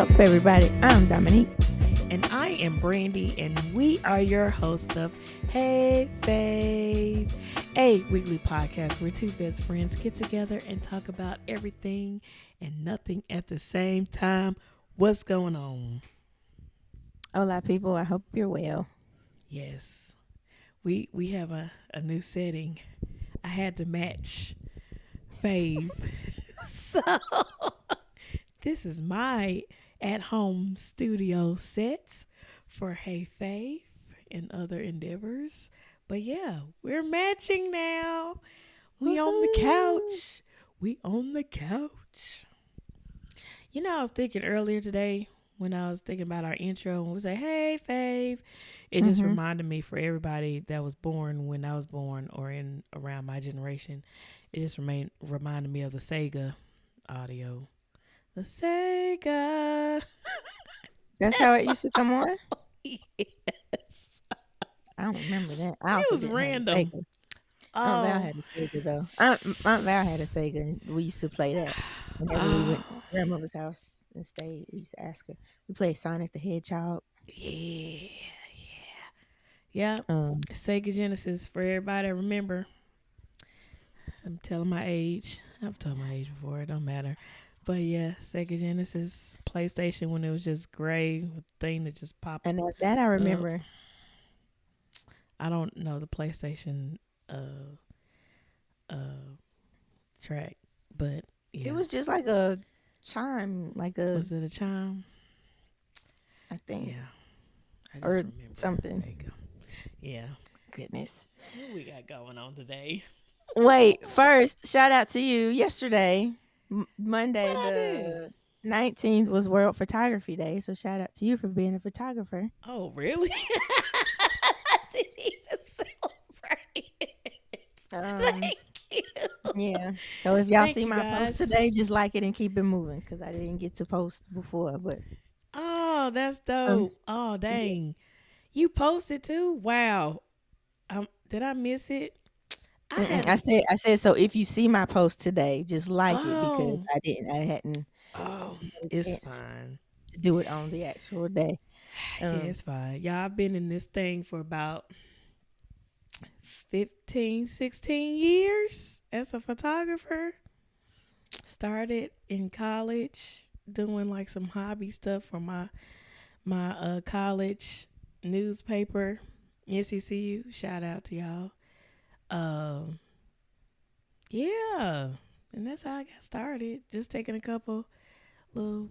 up, everybody? I'm Dominique. And I am Brandy, and we are your host of Hey Fave, a weekly podcast where two best friends get together and talk about everything and nothing at the same time. What's going on? Hola, people. I hope you're well. Yes, we have a new setting. I had to match Fave. So this is my at-home studio sets for Hey Fave and other endeavors. But yeah, we're matching now. We on the couch. We on the couch. You know, I was thinking earlier today when I was thinking about our intro when we say Hey Fave, it just reminded me for everybody that was born when I was born or in around my generation. It just reminded me of the Sega audio. The Sega. That's how it used to come on? Yes. I don't remember that. I It also was didn't random. have a Sega. Aunt Val Oh, had a Sega, though. Aunt Val had a Sega, and we used to play that. Whenever we went to grandmother's house and stayed, we used to ask her. We played Sonic the Hedgehog. yeah. Yeah. Um, Sega Genesis for everybody. Remember, I'm telling my age. I've told my age before. It don't matter. But yeah, Sega Genesis, PlayStation when it was just gray thing that just popped. and that I remember. I don't know the PlayStation uh track, but yeah. It was just like a chime, Was it a chime? I think. Yeah. I just Or remember something. Sega. Yeah. Goodness. What we got going on today? Wait, first, shout out to you. Yesterday, Monday, What I do? the 19th was World Photography Day. So shout out to you for being a photographer. Oh, really? I didn't even celebrate. Thank you. Yeah. So if y'all Thank see you, my post guys. today, just like it and keep it moving because I didn't get to post before. But Oh, that's um, dope. Oh, yeah. dang. You posted too? Wow. Did I miss it? I I haven't. said so. If you see my post today, just like it because Oh, I hadn't oh, had a it's chance fine. to do it on the actual day. Yeah, it's fine. Y'all, I've been in this thing for about 15, 16 years as a photographer. Started in college doing like some hobby stuff for my college newspaper, NCCU. Shout out to y'all. Um, yeah, and that's how I got started. Just taking a couple little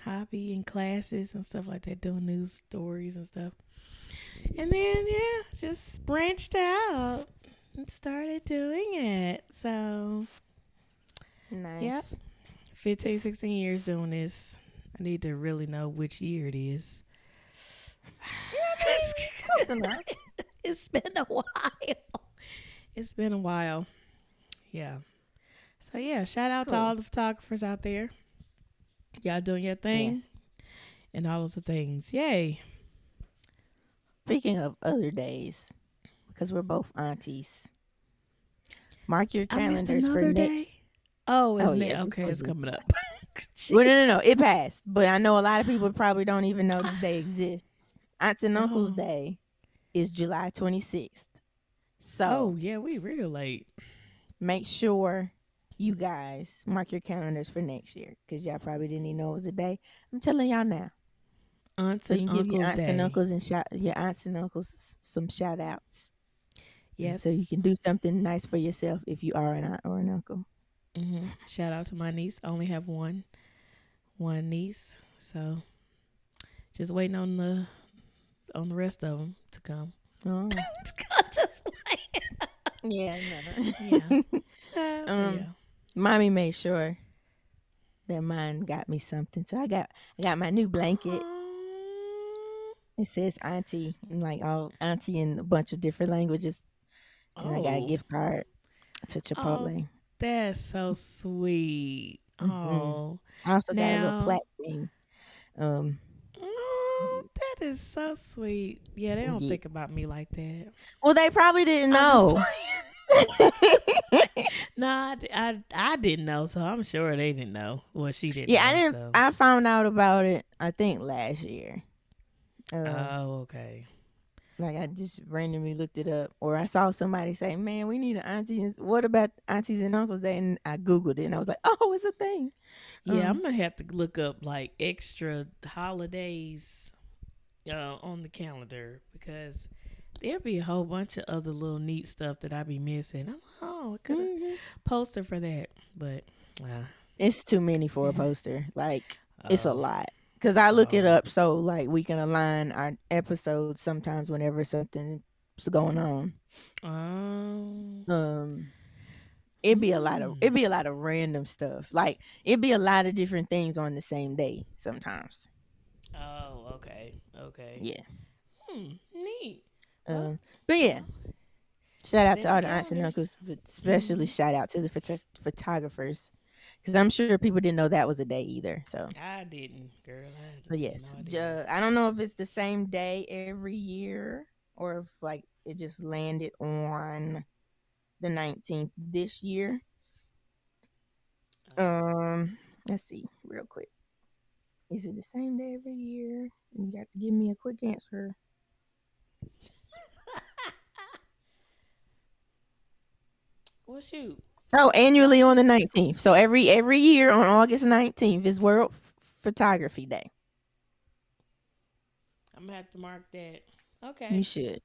hobby and classes and stuff like that, doing news stories and stuff. And then yeah, just branched out and started doing it. So Nice. yep, 15, 16 years doing this. I need to really know which year it is. Close enough. It's been a while. It's been a while. Yeah. So yeah, shout out to all the photographers out there. Y'all doing your thing. Yes. And all of the things. Yay. Speaking of other days, because we're both aunties, mark your I missed calendars for another next. day. Oh, Oh isn't yeah, it? this Okay, it's was. coming up. Well, no. It passed, but I know a lot of people probably don't even know this day exists. Aunts and Uncles Oh. Day is July 26th. So Oh, yeah, we real late. make sure you guys mark your calendars for next year because y'all probably didn't even know it was a day. I'm telling y'all now. Aunts So you and can give your Uncles aunts Day. and uncles and your aunts and uncles some shout outs. Yes. So you can do something nice for yourself if you are an aunt or an uncle. Shout out to my niece. I only have one niece. So just waiting on the rest of them to come. Oh. Just Yeah, yeah. Yeah. Mommy made sure that mine got me something. So I got my new blanket. It says auntie and like all auntie in a bunch of different languages. And I got a gift card to Chipotle. That's so sweet. Oh. I also got a little Now, plaque thing. oh, that is so sweet. Yeah, they don't Yeah. think about me like that. Well, they probably didn't I'm just know. playing. No, I didn't know, so I'm sure they didn't know. Well, she didn't Yeah, I know, didn't. so. I found out about it. I think last year. Um, Oh, okay. like I just randomly looked it up, or I saw somebody say, "Man, we need an auntie. What about aunties and uncles day?" And I googled it, and I was like, "Oh, it's a thing." Yeah, I'm Um, gonna have to look up like extra holidays on the calendar because there'll be a whole bunch of other little neat stuff that I be missing. I'm like, oh, I could have mhm. posted for that, but uh, It's too many for a yeah. poster. Like it's a Oh, lot. Cause I look it oh, up so like we can align our episodes sometimes whenever something's going on. um, Um, it'd be a lot of random stuff. Like it'd be a lot of different things on the same day sometimes. oh, okay, okay. Yeah. Neat. Well, Um, but yeah, well, shout out to set your all the aunts and calendars. uncles, but especially shout out to the photographers, because I'm sure people didn't know that was a day either. I didn't, girl. So I had yes, no idea. I don't know if it's the same day every year or if like it just landed on the 19th this year. Oh. Let's see real quick. Is it the same day every year? You got to give me a quick answer. Well, shoot. Oh, annually Why? on the 19th. So every year on August 19th is World Photography Day. I'm gonna have to mark that. You Okay, should.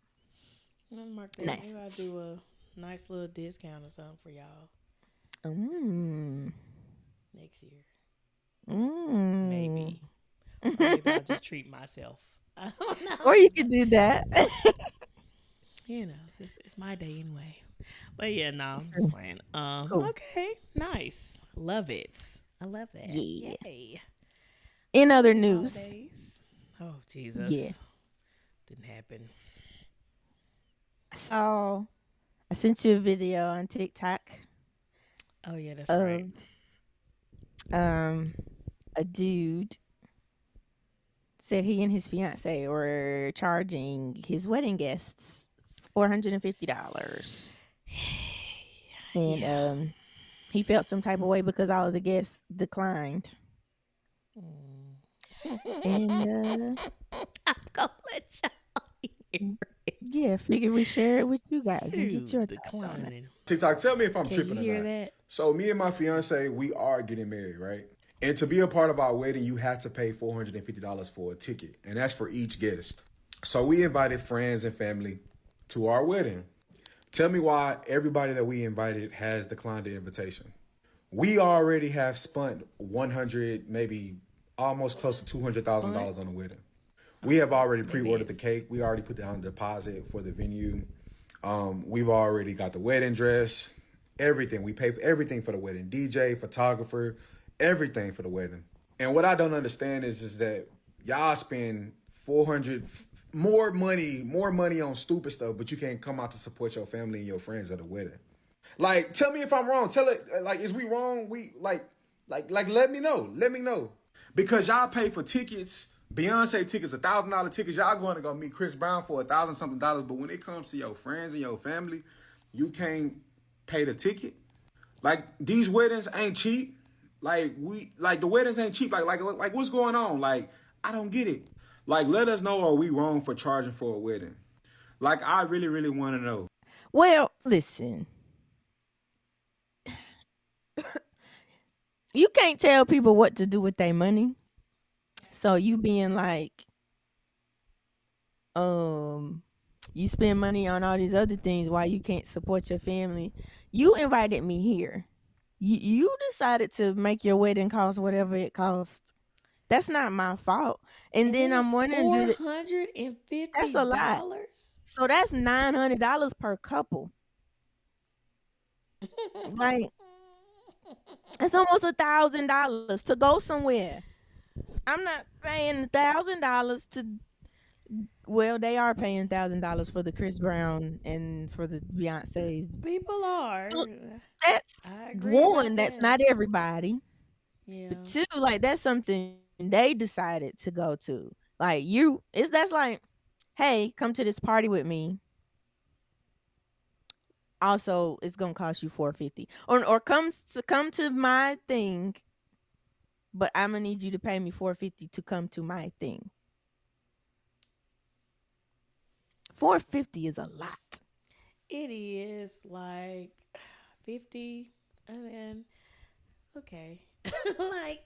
I'm gonna mark that. Maybe Nice. I'll do a nice little discount or something for y'all Mm. next year. Mm. Maybe, or maybe I'll just treat myself. I don't know. Or you could do that. You know, it's my day anyway. But yeah, no, I'm just playing. Cool. Okay, nice. Love it. I love that. Yeah. Yay. In other Happy news, holidays. Oh yeah, Jesus, didn't happen. I saw I sent you a video on TikTok Oh yeah, that's right. of um a dude said he and his fiance were charging his wedding guests $450, and Yeah. he felt some type of way because all of the guests declined, Mm. and I'm gonna let y'all hear it. yeah, figured we share it with you guys and get Shoot, your thoughts on it. declining. TikTok, tell me if I'm Can you tripping or hear not. that? So me and my fiance, we are getting married, right? And to be a part of our wedding, you have to pay $450 for a ticket, and that's for each guest. So we invited friends and family to our wedding. Tell me why everybody that we invited has declined the invitation. We already have spent 100, maybe almost close to two hundred thousand Spunt? dollars on the wedding. We have already Maybe pre-ordered the it's cake. We already put down a deposit for the venue. We've already got the wedding dress, everything. We pay for everything for the wedding, DJ, photographer, everything for the wedding. And what I don't understand is that y'all spend 400 more money on stupid stuff, but you can't come out to support your family and your friends at a wedding. Like, tell me if I'm wrong. Tell it like, is we wrong? We like let me know. Let me know. Because y'all pay for tickets, Beyonce tickets, $1,000 tickets. Y'all going to go meet Chris Brown for $1,000 something. But when it comes to your friends and your family, you can't pay the ticket. Like these weddings ain't cheap. Like the weddings ain't cheap. Like what's going on? Like I don't get it. Like let us know, are we wrong for charging for a wedding? Like I really want to know. Well, listen, you can't tell people what to do with their money. So you being like, um, you spend money on all these other things while you can't support your family. You invited me here. You decided to make your wedding cost whatever it costs. That's not my fault. And and then it I'm was wondering, four hundred and that's fifty a lot. dollars. So that's $900 per couple. Like it's almost $1,000 to go somewhere. I'm not paying $1,000 to. Well, they are paying $1,000 for the Chris Brown and for the Beyonce's. People are. That's I agree one. about That's that. not everybody. But Yeah. two, like that's something they decided to go to. Like you, it's that's like, hey, come to this party with me. also it's gonna cost you 450. Or come to my thing, but I'm gonna need you to pay me 450 to come to my thing. 450 is a lot. It is like 50 and then okay. like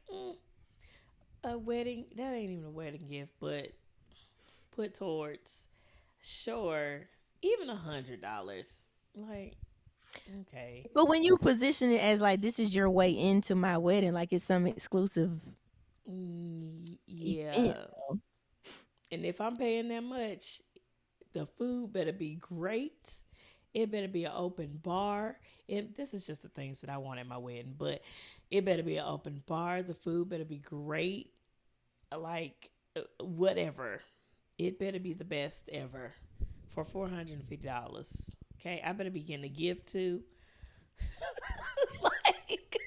a wedding, that ain't even a wedding gift, but put towards sure, even $100. Like, okay. But when you position it as like this is your way into my wedding, like it's some exclusive event. Yeah. And if I'm paying that much, the food better be great. It better be an open bar. This is just the things that I want at my wedding, but it better be an open bar. The food better be great. Like, whatever. It better be the best ever for $450. Okay, I better be getting a gift too. like,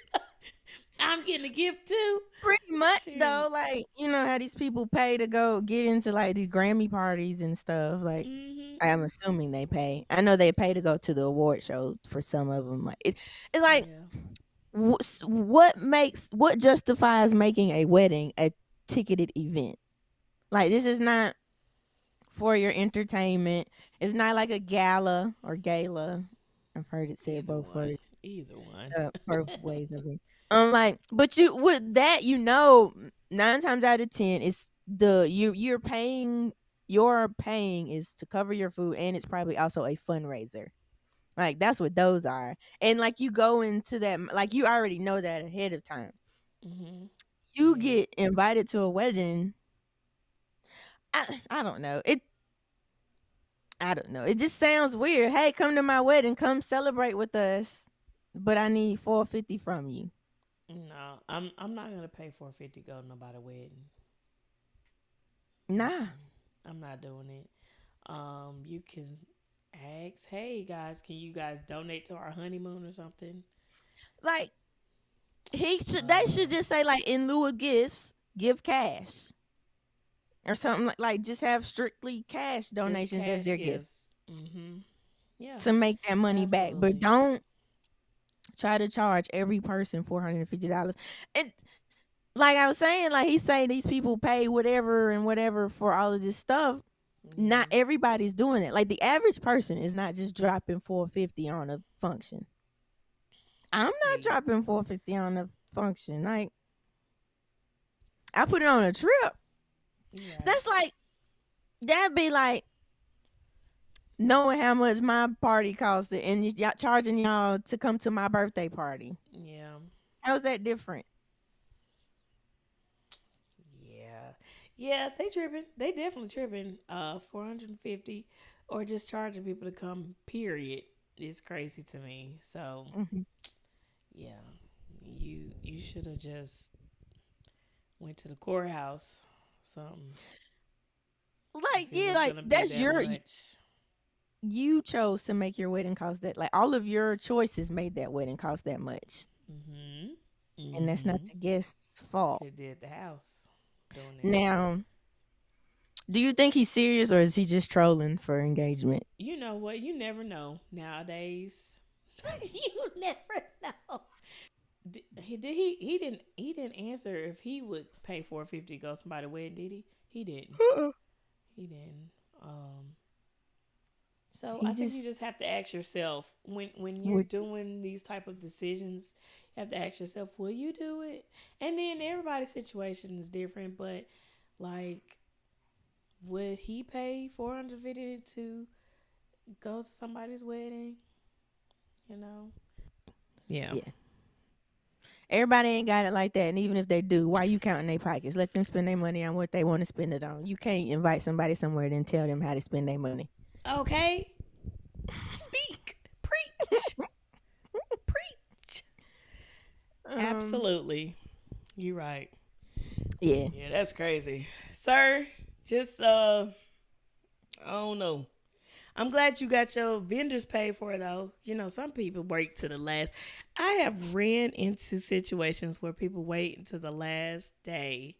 I'm getting a gift too. Pretty much though, Shoot. like you know how these people pay to go get into like these Grammy parties and stuff. Like Mm-hmm. I'm assuming they pay. I know they pay to go to the award show for some of them. Like it's like Yeah. what justifies making a wedding a ticketed event? Like this is not for your entertainment. It's not like a gala or gala. I've heard it said Either both one. words, Either one. both ways of it. Like, but you with that, 9 times out of 10, it's you're paying is to cover your food, and it's probably also a fundraiser. Like that's what those are, and like you go into that, like you already know that ahead of time. Mm-hmm. You Yeah. get invited to a wedding. I don't know. I don't know. It just sounds weird. Hey, come to my wedding. Come celebrate with us. But I need 450 from you. No, I'm not gonna pay $450 to go to nobody wedding. Nah. Mm-mm. I'm not doing it. You can ask, hey guys, can you guys donate to our honeymoon or something? Like they should Uh, just say like in lieu of gifts, give cash or something like just have strictly cash just donations as cash their gifts gifts. Mm-hmm. Yeah, to make that money back. But absolutely. don't try to charge every person $450. And like I was saying, like he's saying these people pay whatever and whatever for all of this stuff. Not Yeah, everybody's doing it. Like the average person is not just dropping 450 on a function. I'm not hey, dropping 450 on a function. Like I put it on a trip. you right. That's like that'd be like knowing how much my party costed and y'all charging y'all to come to my birthday party. Yeah, How's that different? yeah, yeah. They tripping. They definitely tripping. 450, or just charging people to come. Period. Is crazy to me. So Hmm. yeah, you should have just went to the courthouse. Something Like if it yeah, was like gonna be that's that much. you chose to make your wedding cost that. Like all of your choices made that wedding cost that much, Mm-hmm. and that's not Mm-hmm. the guest's fault. Could have did the house doing that. Now, do you think he's serious or is he just trolling for engagement? You know what? You never know nowadays. you never know. He didn't answer if he would pay 450 to go somebody wedding, did he? He didn't. Uh-uh. He didn't. So He I think you just just have to ask yourself when you're would. doing these type of decisions, you have to ask yourself, will you do it? And then everybody's situation is different, but like, would he pay 450 to go to somebody's wedding? You know? Yeah. Yeah. Everybody ain't got it like that, and even if they do, why you counting their pockets? Let them spend their money on what they want to spend it on. You can't invite somebody somewhere and tell them how to spend their money. Okay. Speak. Preach. Preach. Um, Absolutely. You're right. yeah. Yeah, that's crazy. Sir, just I don't know. I'm glad you got your vendors paid for it though. You know, some people wait to the last. I have ran into situations where people wait until the last day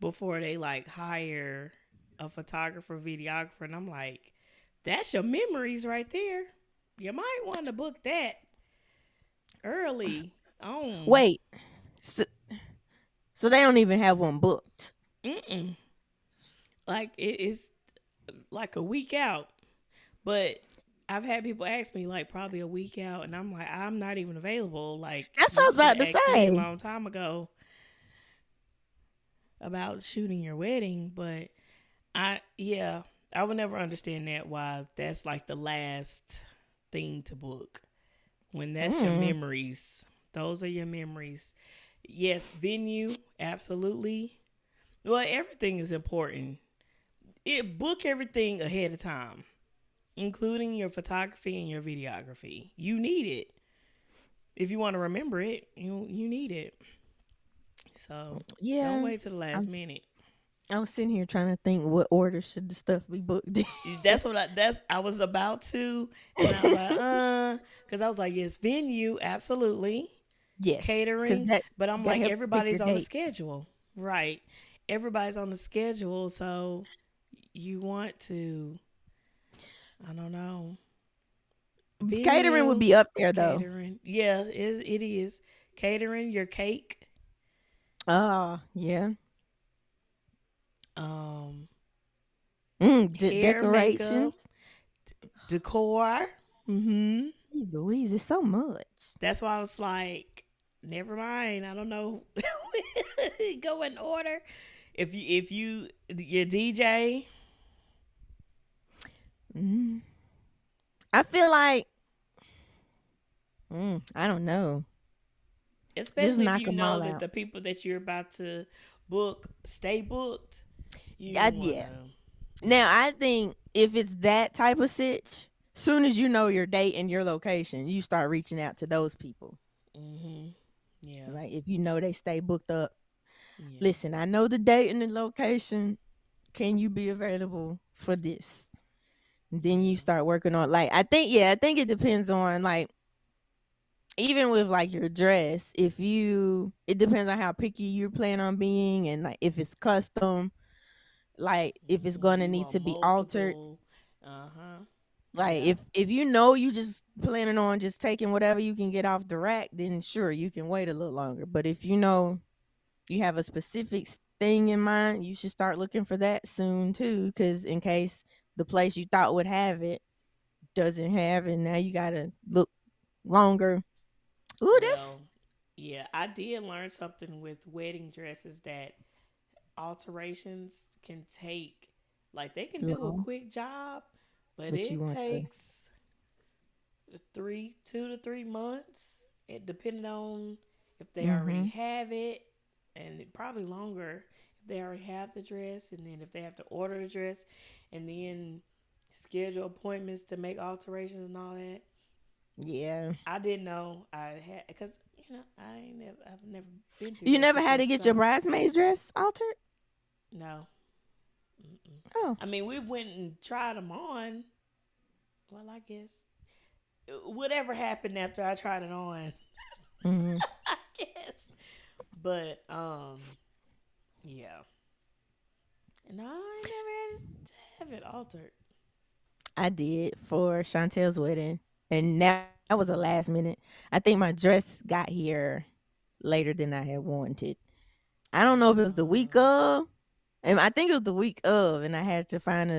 before they like hire a photographer, videographer, and I'm like, That's your memories right there. You might want to book that early on. Wait, so, so they don't even have one booked. Mm-mm. Like it's like a week out. But I've had people ask me like probably a week out, and I'm like, I'm not even available. Like That's what I you was should about to have asked me a say. long time ago about shooting your wedding. But yeah, I would never understand that why that's like the last thing to book when that's your Mm, memories. Those are your memories. Yes, venue, absolutely. Well, everything is important. Book everything ahead of time, including your photography and your videography. You need it. If you want to remember it, you need it. So don't yeah, wait till the last I'm, minute. I was sitting here trying to think what order should the stuff be booked in. I was about to, and I was like, because I was like, yes, venue, absolutely, Yes, because catering, but I'm that like, helps you pick your everybody's on the date. schedule, right? Everybody's on the schedule, so you want to, I don't know, Catering would venue, be up there though. catering, yeah, it is catering, your cake, Oh, yeah. um, hair, makeup, Decorations. decor. Mm-hmm. Jeez Louise, it's so much. That's why I was like, never mind. I don't know. Go in order. If you your DJ, Mm. I feel like, I don't know. Just especially if knock you them know all that out. the people that you're about to book stay booked, you Yeah. wanna, Now, yeah. I think if it's that type of soon as you know your date and your location, you start reaching out to those people. Mhm. Yeah. Like if you know they stay booked up, Yeah. listen, I know the date and the location. Can you be available for this? And then you Yeah. start working on like I think it depends on like even with like your dress, if you it depends on how picky you're planning on being and like if it's custom, like if it's Mhm. gonna You need want to be altered. multiple. Uh huh. Like Yeah. if you know you just planning on just taking whatever you can get off the rack, then sure you can wait a little longer. But if you know you have a specific thing in mind, you should start looking for that soon too, because in case the place you thought would have it doesn't have it, now you gotta look longer. Ooh, that's Well, yeah. I did learn something with wedding dresses that alterations can take, like they can do a long, quick job, but but you it want the takes 2 to 3 months, it depending on if they already mm-hmm. have it, and probably longer if they already have the dress, and then if they have to order the dress, and then schedule appointments to make alterations and all that. Yeah. I didn't know I had, because I've never been through You that never had to situation, get your so bridesmaid's dress altered? no. Mm-mm. Oh. I mean, we went and tried them on. Well, I guess whatever happened after I tried it on, Mm-hmm. I guess. But yeah, and I never had to have it altered. I did for Chantel's wedding, and that was a last minute. I think my dress got here later than I had wanted. I don't know if it was the week Uh, of, and I think it was the week of, and I had to find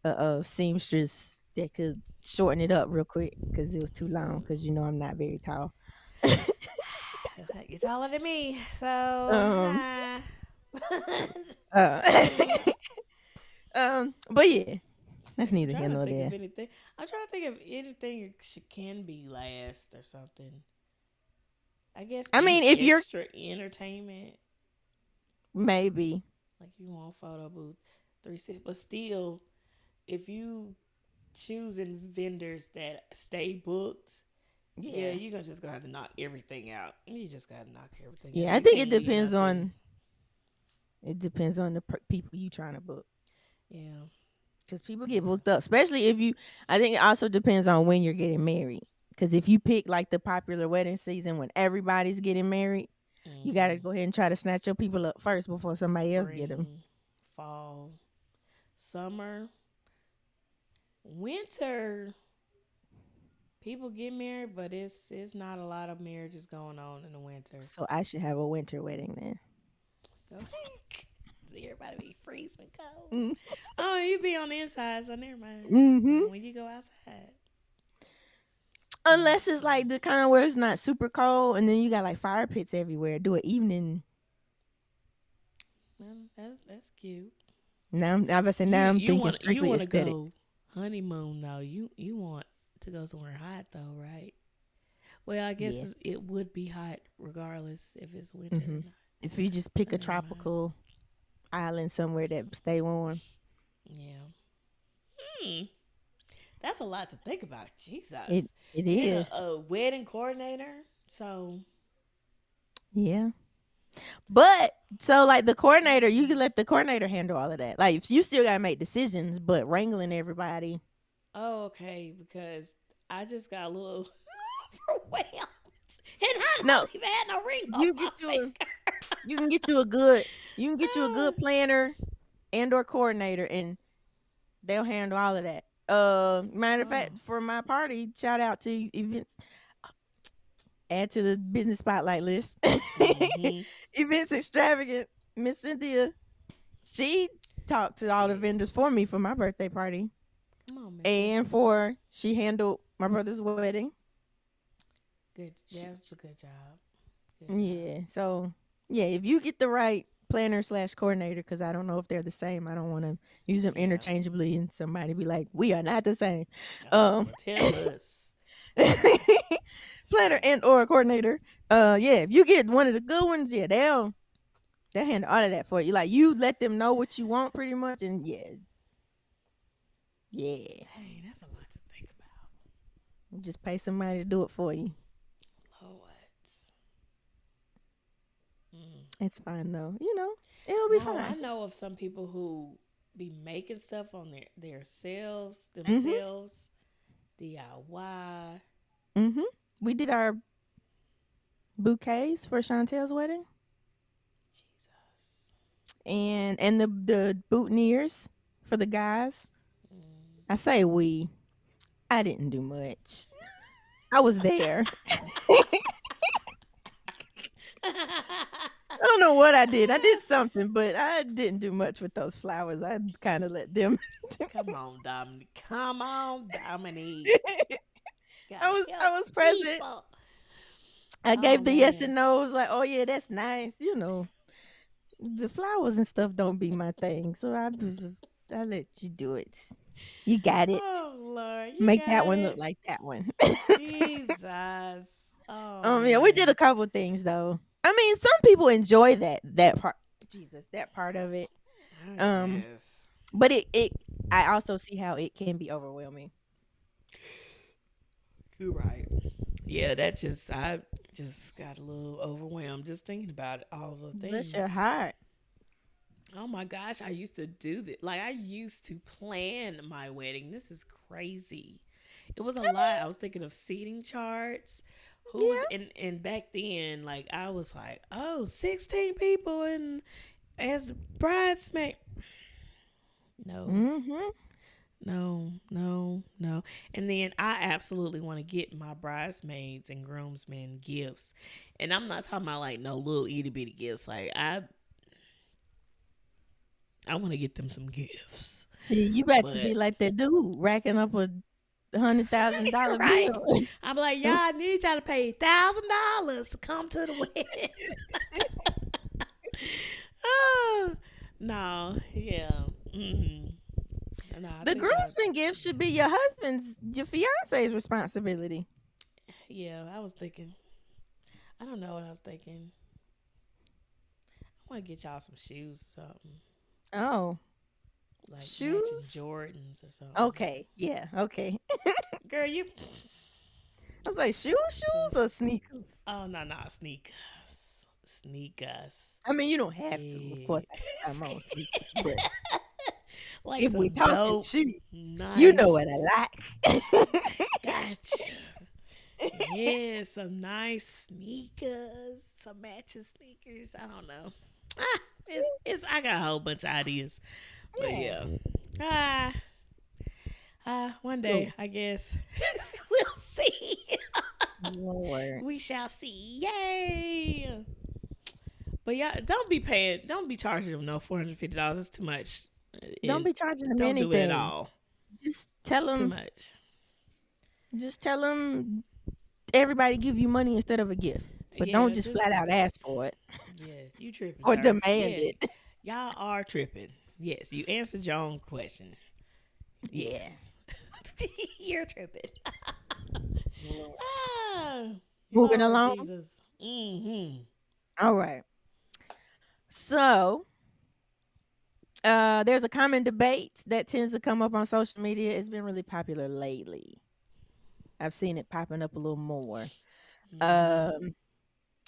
a seamstress that could shorten it up real quick because it was too long. Because I'm not very tall. you're taller than me, so um, I'm true. But yeah, that's neither trying here to nor think of there. anything. I'm trying to think of anything that can be last or something. I guess I mean, any if you're extra entertainment, maybe, like you want photo booth, 360, but still, if you choosing vendors that stay booked, yeah, yeah, you're gonna just gonna have to knock everything out. You just gotta knock everything out. yeah. I You think can't leave nothing. it depends on the people you trying to book. Yeah, Because people get yeah. booked up, especially if you. I think it also depends on when you're getting married. Because if you pick like the popular wedding season when everybody's getting married, you got to Mm-hmm. go ahead and try to snatch your people up first before somebody else get them. Spring, fall, summer. Winter, people get married, but it's not a lot of marriages going on in the winter. So I should have a winter wedding then. Go. See everybody be freezing cold. Mm. Oh, you be on the inside, so never mind. Mm-hmm. But when you go outside, Unless it's mm-mm. like the kind where it's not super cold, and then you got like fire pits everywhere. Do an evening. Well, that's cute. I was say now You I'm you thinking want you strictly want to aesthetics. go honeymoon though. You want to go somewhere hot though, right? Well, I guess Yeah. it would be hot regardless if it's winter or Hmm. not. If you just pick So a never mind. tropical island somewhere that stay warm. Yeah. Hmm. That's a lot to think about. It Jesus. it Being is. a wedding coordinator. So. Yeah. But so like the coordinator, you can let the coordinator handle all of that. Like if you still gotta make decisions, but wrangling everybody. Oh, okay. Because I just got a little overwhelmed. And I No, don't even have no ring on you get my you a finger. you can get you a good you can get you a good planner and or coordinator, and they'll handle all of that. Matter of Oh. fact, for my party, shout out to events, add to the business spotlight list. Mm-hmm. Events extravagant. Miss Cynthia, she talked to all the vendors Yes. for me for my birthday party, Come on, Miss and Cynthia. for she handled my brother's wedding. Good. She, That's a good job. Good job. yeah, so yeah, if you get the right planner slash coordinator, because I don't know if they're the same. I don't want to use them Yeah. interchangeably, and somebody be like, "We are not the same." Oh, Um, well, tell us. planner and or coordinator. Yeah, if you get one of the good ones, yeah, they'll handle all of that for you. Like you let them know what you want pretty much, and yeah, yeah, Hey, that's a lot to think about. just pay somebody to do it for you. Lord. Mm. It's fine though. It'll be No, I fine. know of some people who be making stuff on their selves Mhm. themselves, DIY. Mhm. We did our bouquets for Chantel's wedding, Jesus. and the boutonnieres for the guys. Mm. I say we. I didn't do much. I was there. I don't know what I did. I did something, but I didn't do much with those flowers. I kind of let them. Come on, Dominique. Come on, Dominique. I Gotta was I help was the present. people. I Oh gave the yes man. and no's. Like, oh yeah, that's nice. The flowers and stuff don't be my thing, so I let you do it. You got it. Oh Lord, you Make that got one look it. like that one. Jesus. Oh Yeah, we did a man. couple things though. I mean, some people enjoy that part. Jesus, that part of it. I Um, guess. but it I also see how it can be overwhelming. You're right. Yeah, that just I just got a little overwhelmed just thinking about it, all the Bless your things. heart. Oh my gosh, I used to do this. Like I used to plan my wedding. This is crazy. It was a I lot. I was thinking of seating charts. Who was mean, and back then, like I was like, oh, 16 people and as bridesmaid. yeah. No, Mhm. no. And then I absolutely want to get my bridesmaids and groomsmen gifts. And I'm not talking about like no little itty bitty gifts. Like I want to get them some gifts. You about to But be like that dude racking up a $100,000 right. bill. I'm like, y'all I need y'all to pay $1,000 to come to the wedding. Oh, no, yeah. Mm-hmm. No, I The think groomsmen gift should be your fiance's responsibility. yeah, I was thinking, I don't know what I was thinking. I want to get y'all some shoes or something, Oh, like matching shoes? Jordans or something. Okay, yeah, okay. Girl, you I was like, some, shoes or sneakers? oh, no, no, sneakers. Sneakers. I mean, you don't have to. Of Yeah. course, I got my own sneakers, but Like if we some talking dope, shoes, you know nice. what I like. Gotcha. Yeah, some nice sneakers, some matching sneakers. I don't know. Ah, it's I got a whole bunch of ideas, but Yeah. yeah. Ah, One Cool. day, I guess. We'll see. Lord. We shall see. Yay! But yeah, don't be charging them no $450. It's too much. Don't It be charging them don't do it at anything. all. Just tell It's too them. much. Just tell them everybody give you money instead of a gift, but don't Yeah, just just flat out ask for it yeah. You tripping, or sir? demand Yeah, it. y'all are tripping. Yes, you answered your own question. Yeah. Yes, you're tripping. Lord. Ah, Moving Lord along. Jesus. Mm-hmm. All right. So, there's a common debate that tends to come up on social media. It's been really popular lately. I've seen it popping up a little more. Mm-hmm. Um,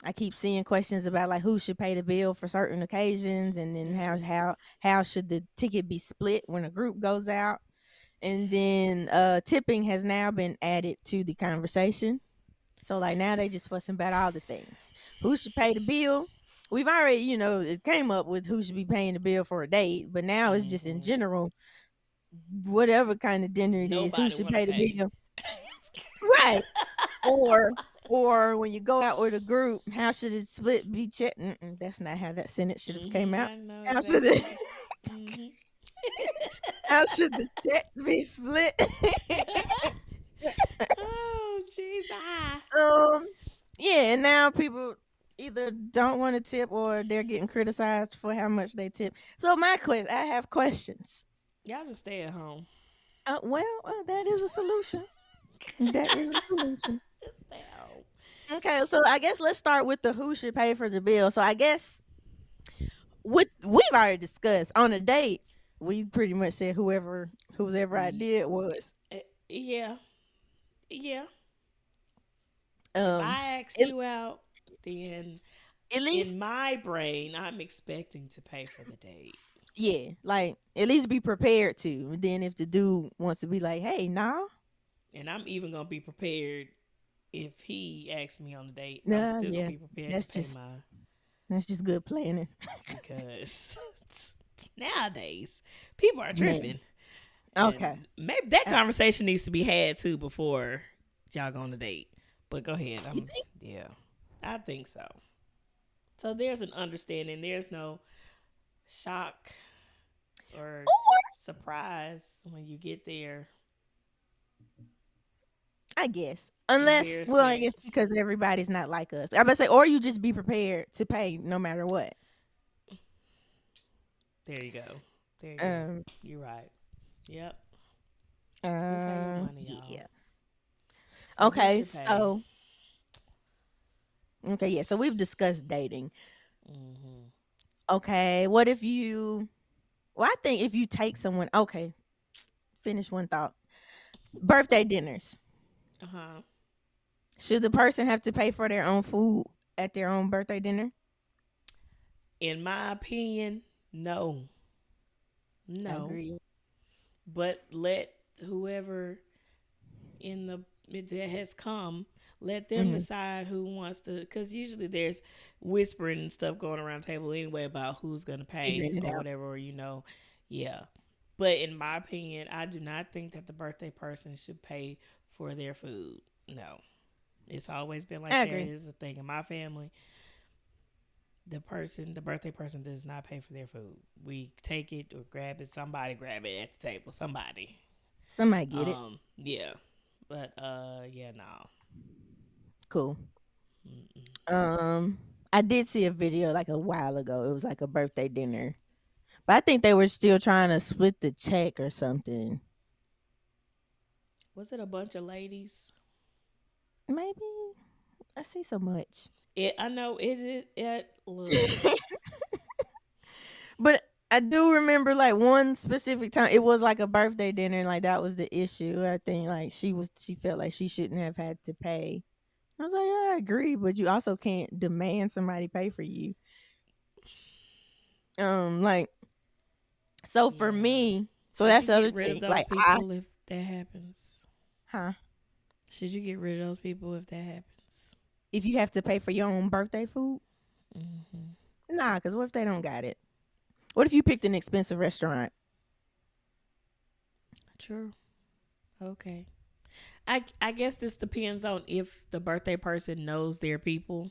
I keep seeing questions about like who should pay the bill for certain occasions, and then Mm-hmm. how should the ticket be split when a group goes out, and then tipping has now been added to the conversation. So like now they just fussing about all the things. Who should pay the bill? We've already, it came up with who should be paying the bill for a date, but now it's just in Mm-hmm. general, whatever kind of dinner it is, who Nobody should want to pay the pay. bill? Right. Or when you go out with a group, how should it split be checked? That's not how that sentence should have came Mm-hmm. out. I know How should it? exactly. Mm-hmm. How should the check be split? Oh, jeez. Ah. um, yeah, and now people either don't want to tip or they're getting criticized for how much they tip. So I have questions. Y'all just stay at home. That is a solution. That is a solution. Just stay at home. Okay, so I guess let's start with the who should pay for the bill. So I guess we've already discussed on a date. We pretty much said whose We, idea it was. yeah, yeah. If Um, I ask at, you out, then at in least my brain, I'm expecting to pay for the date. yeah, like at least be prepared to. And then if the dude wants to be like, hey, nah, And I'm even going to be prepared if he asks me on a date. I'm nah, still going to yeah, be prepared to that's pay just my. that's just good planning, Because nowadays, people are man. tripping. Okay, And maybe that uh, conversation needs to be had too before y'all go on a date. But go ahead. you think? Yeah, I think so. So there's an understanding. There's no shock or Or surprise when you get there. I guess, unless, well, I Embarrassment. guess because everybody's not like us. I would say, or you just be prepared to pay no matter what. There you go. There you go. Um, You're right. Yep. Just pay your money, y'all. yeah. So who Okay, should pay? so okay, yeah. So we've discussed dating. Mm-hmm. Okay, what if you? Well, I think if you take someone, okay, finish one thought. Birthday dinners. Uh huh. Should the person have to pay for their own food at their own birthday dinner? In my opinion, no, I no. agree. But let whoever in the that has come, let them Hmm. decide who wants to. Because usually there's whispering and stuff going around the table anyway about who's gonna pay Figuring it or out. whatever, or yeah. But in my opinion, I do not think that the birthday person should pay for their food. No, it's always been like I that. agree. It's a thing in my family. The birthday person does not pay for their food. We take it or grab it. Somebody grab it at the table. Somebody. Somebody get it. Yeah. But yeah, no. Cool. Mm-mm. Um, I did see a video like a while ago. It was like a birthday dinner, but I think they were still trying to split the check or something. Was it a bunch of ladies? Maybe I see so much. I know it look. But I do remember like one specific time it was like a birthday dinner and like that was the issue. I think like she felt like she shouldn't have had to pay. I was like, yeah, I agree, but you also can't demand somebody pay for you. Like so for Yeah. me, so Should that's you the other get rid of thing. those Like I people if that happens? huh? Should you get rid of those people if that happens? If you have to pay for your own birthday food, Hmm. nah, because what if they don't got it? What if you picked an expensive restaurant? True. Okay. I guess this depends on if the birthday person knows their people,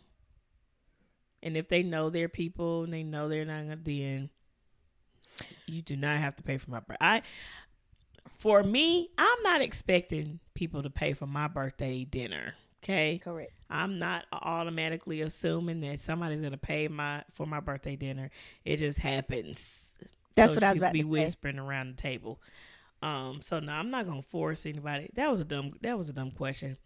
and if they know their people and they know they're not gonna, then you do not have to pay for my birthday. For me, I'm not expecting people to pay for my birthday dinner. Okay, Correct. I'm not automatically assuming that somebody's gonna pay my birthday dinner. It just happens. That's Told what you I was people about be to say. whispering around the table. So no, I'm not gonna force anybody. That was a dumb question.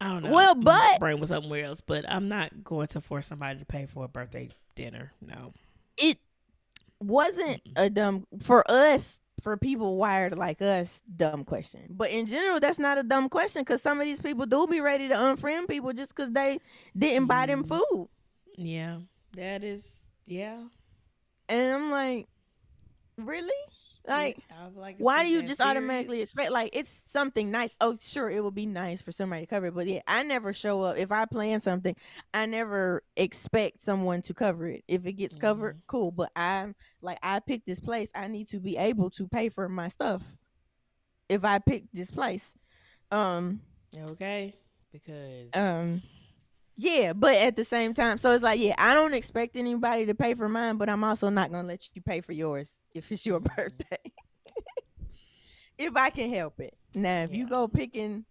I don't know. Well, My but brain was somewhere else, but I'm not going to force somebody to pay for a birthday dinner. No. it wasn't Mm-mm. a dumb for us, for people wired like us, dumb question. But in general, that's not a dumb question because some of these people do be ready to unfriend people just because they didn't buy them You, food. yeah, that is, yeah. And I'm like, really? It. Like, I'm like, is why do it you that just automatically serious? expect like it's something nice? Oh, sure, it would be nice for somebody to cover it, but yeah, I never show up if I plan something. I never expect someone to cover it. If it gets covered, Hmm. cool. But I'm like, I picked this place. I need to be able to pay for my stuff if I pick this place. Um, Okay, because um, yeah, but at the same time, so it's like, yeah, I don't expect anybody to pay for mine, but I'm also not gonna let you pay for yours if it's your hmm, birthday. If I can help it. Now, if you yeah, go picking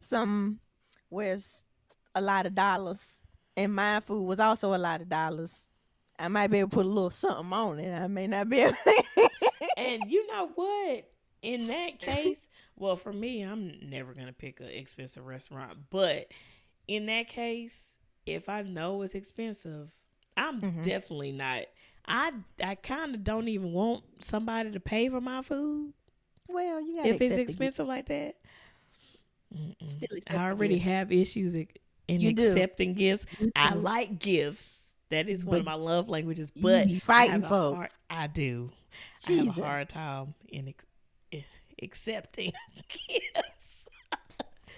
some where it's a lot of dollars and my food was also a lot of dollars, I might be able to put a little something on it. I may not be able to. and you know what? In that case, well, for me, I'm never gonna pick an expensive restaurant, but in that case, if I know it's expensive, I'm Hmm. definitely not. I kind of don't even want somebody to pay for my food Well, you got to if it's accept the gift. expensive like that. Mm-mm. Still I accept the already gift. have issues in You do. accepting gifts. You I do. like gifts. That is one But of my love languages, you but be I fighting have a hard. folks. I do. I have a Jesus. hard time in accepting gifts.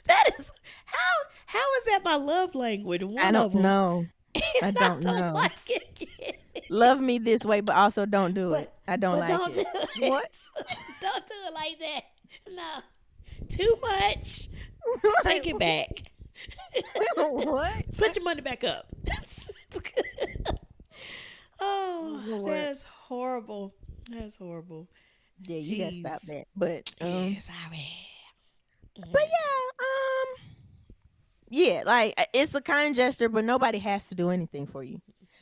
That is how is that my love language? I One don't of them, know. and I I don't don't know. like it. Love me this way, but also don't do it. but I don't but like don't do it. What? it. Don't do it like that. No, too much. Like, Take it back. what? Put your money back up. Oh, Lord. that's horrible. That's horrible. Yeah, you gotta stop Jeez. that. But Yeah, sorry. but Mm, yeah, like it's a kind gesture, but nobody has to do anything for you.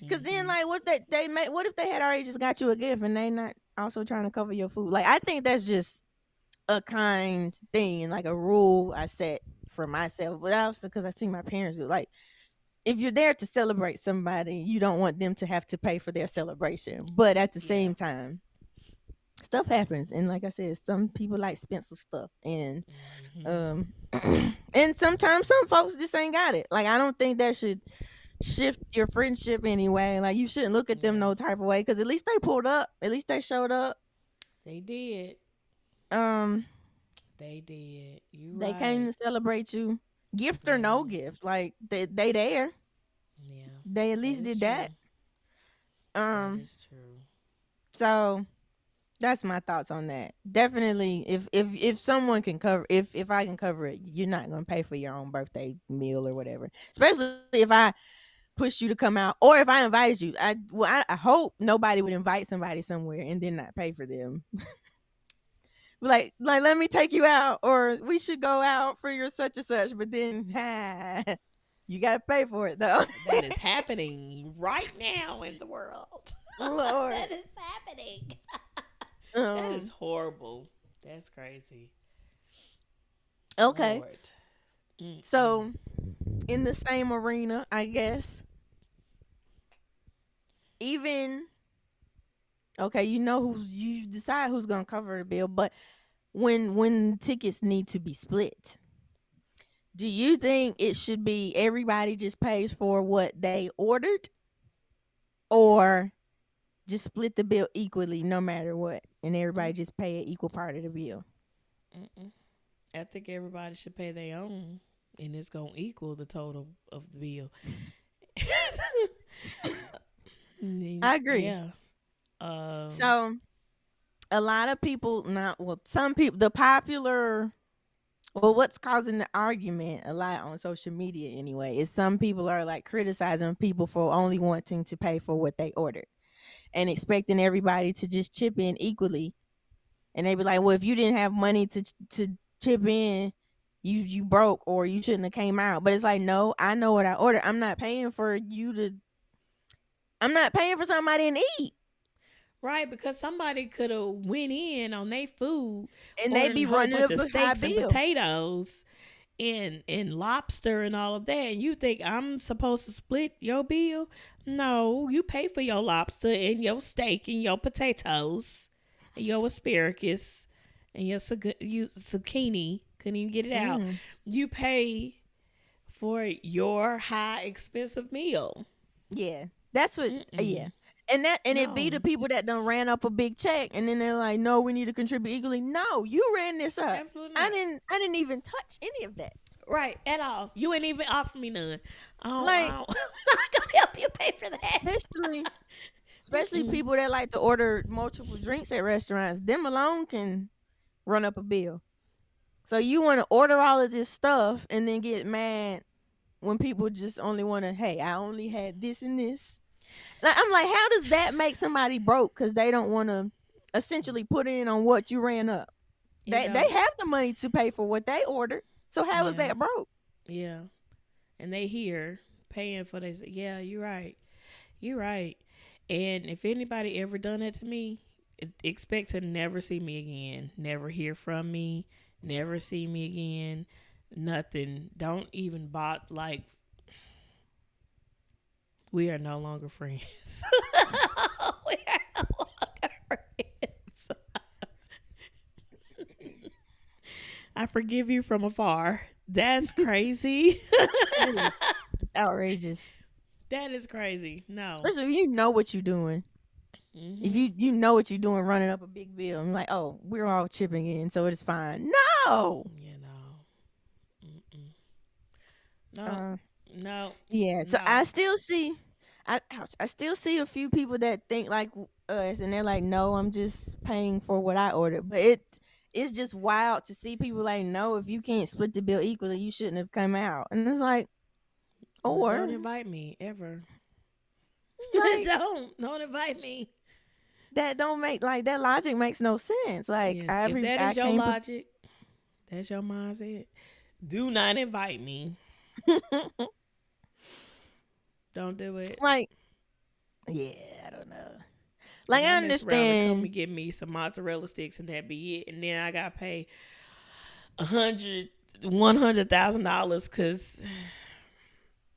Cause then, mhm. like, what they may, what if they had already just got you a gift and they not also trying to cover your food? Like, I think that's just a kind thing and like a rule I set for myself, but also because I see my parents do. Like, if you're there to celebrate somebody, you don't want them to have to pay for their celebration. But at the Yeah. same time, stuff happens, and like I said, some people like expensive stuff, and Mhm. um, and sometimes some folks just ain't got it. Like, I don't think that should shift your friendship anyway. Like, you shouldn't look at them Yeah. no type of way because at least they pulled up, at least they showed up. They did. Um, They did. You they came right. to celebrate you, gift or no Yeah. gift. Like, they there. Yeah. They at That least is did that. true. That Um, is true. so that's my thoughts on that. Definitely, if someone can cover, if I can cover it, you're not gonna pay for your own birthday meal or whatever. Especially if I push you to come out, or if I invited you. I hope nobody would invite somebody somewhere and then not pay for them. Like let me take you out, or we should go out for your such and such. But then, you gotta pay for it though. That is happening right now in the world. Lord. That is happening. That is Um. horrible. That's crazy. Okay. Lord. Mm-mm. So in the same arena, I guess, even okay, you decide who's gonna cover the bill, but when tickets need to be split, do you think it should be everybody just pays for what they ordered, or just split the bill equally no matter what, and everybody Mm, just pay an equal part of the bill? mm-mm. I think everybody should pay their own, and it's gonna equal the total of the bill. I agree. Yeah. Um. So a lot of people, not well, some people, the popular Well, what's causing the argument a lot on social media anyway is some people are like criticizing people for only wanting to pay for what they ordered and expecting everybody to just chip in equally. And they be like, "Well, if you didn't have money to chip in, you broke or you shouldn't have came out." But it's like, no, I know what I ordered. I'm not paying for you to. I'm not paying for something I didn't eat. Right, because somebody could have went in on their food, And they ordering be a whole running bunch up of a high steaks and bill. potatoes and lobster and all of that. And you think I'm supposed to split your bill? No, you pay for your lobster and your steak and your potatoes and your asparagus and your zucchini. Couldn't even get it out. Mm, You pay for your high expensive meal. yeah, that's what. Yeah, Mm-mm. and it be the No, people that done ran up a big check, and then they're like, "No, we need to contribute equally." No, you ran this up. absolutely I not. didn't. I didn't even touch any of that. Right, at all. You ain't even offer me none. Like, I'm not gonna help you pay for that. especially Mm-mm. people that like to order multiple drinks at restaurants. Them alone can run up a bill. So you want to order all of this stuff and then get mad when people just only want to, hey, I only had this and this. And I'm like, how does that make somebody broke? Because they don't want to essentially put in on what you ran up. It They don't. have the money to pay for what they ordered. So how is Yeah, that broke? yeah. And they here paying for this. Yeah, you're right. You're right. And if anybody ever done it to me, expect to never see me again. Never hear from me. Never see me again. Nothing. Don't even bot like we are no longer friends. We are no longer friends. I forgive you from afar. That's crazy. It is outrageous. That is crazy. No. Especially if you know what you're doing. If Mm-hmm. you know what you're doing, running up a big bill, and like, oh, we're all chipping in, so it's fine. No, You know. Mm-mm. No. uh, No. yeah. So No. I still see a few people that think like us, and they're like, no, I'm just paying for what I ordered. But it's just wild to see people like, no, if you can't split the bill equally, you shouldn't have come out. And it's like, Well, or don't invite me ever. like Don't invite me. that don't make like that logic makes no sense. Like Yes. If that I is your came logic, that's your mindset. Do not invite me. Don't do it. like, yeah, I don't know. Cause Like I I mess around and come understand. and get me some mozzarella sticks and that be it. And then I gotta pay $100,000 because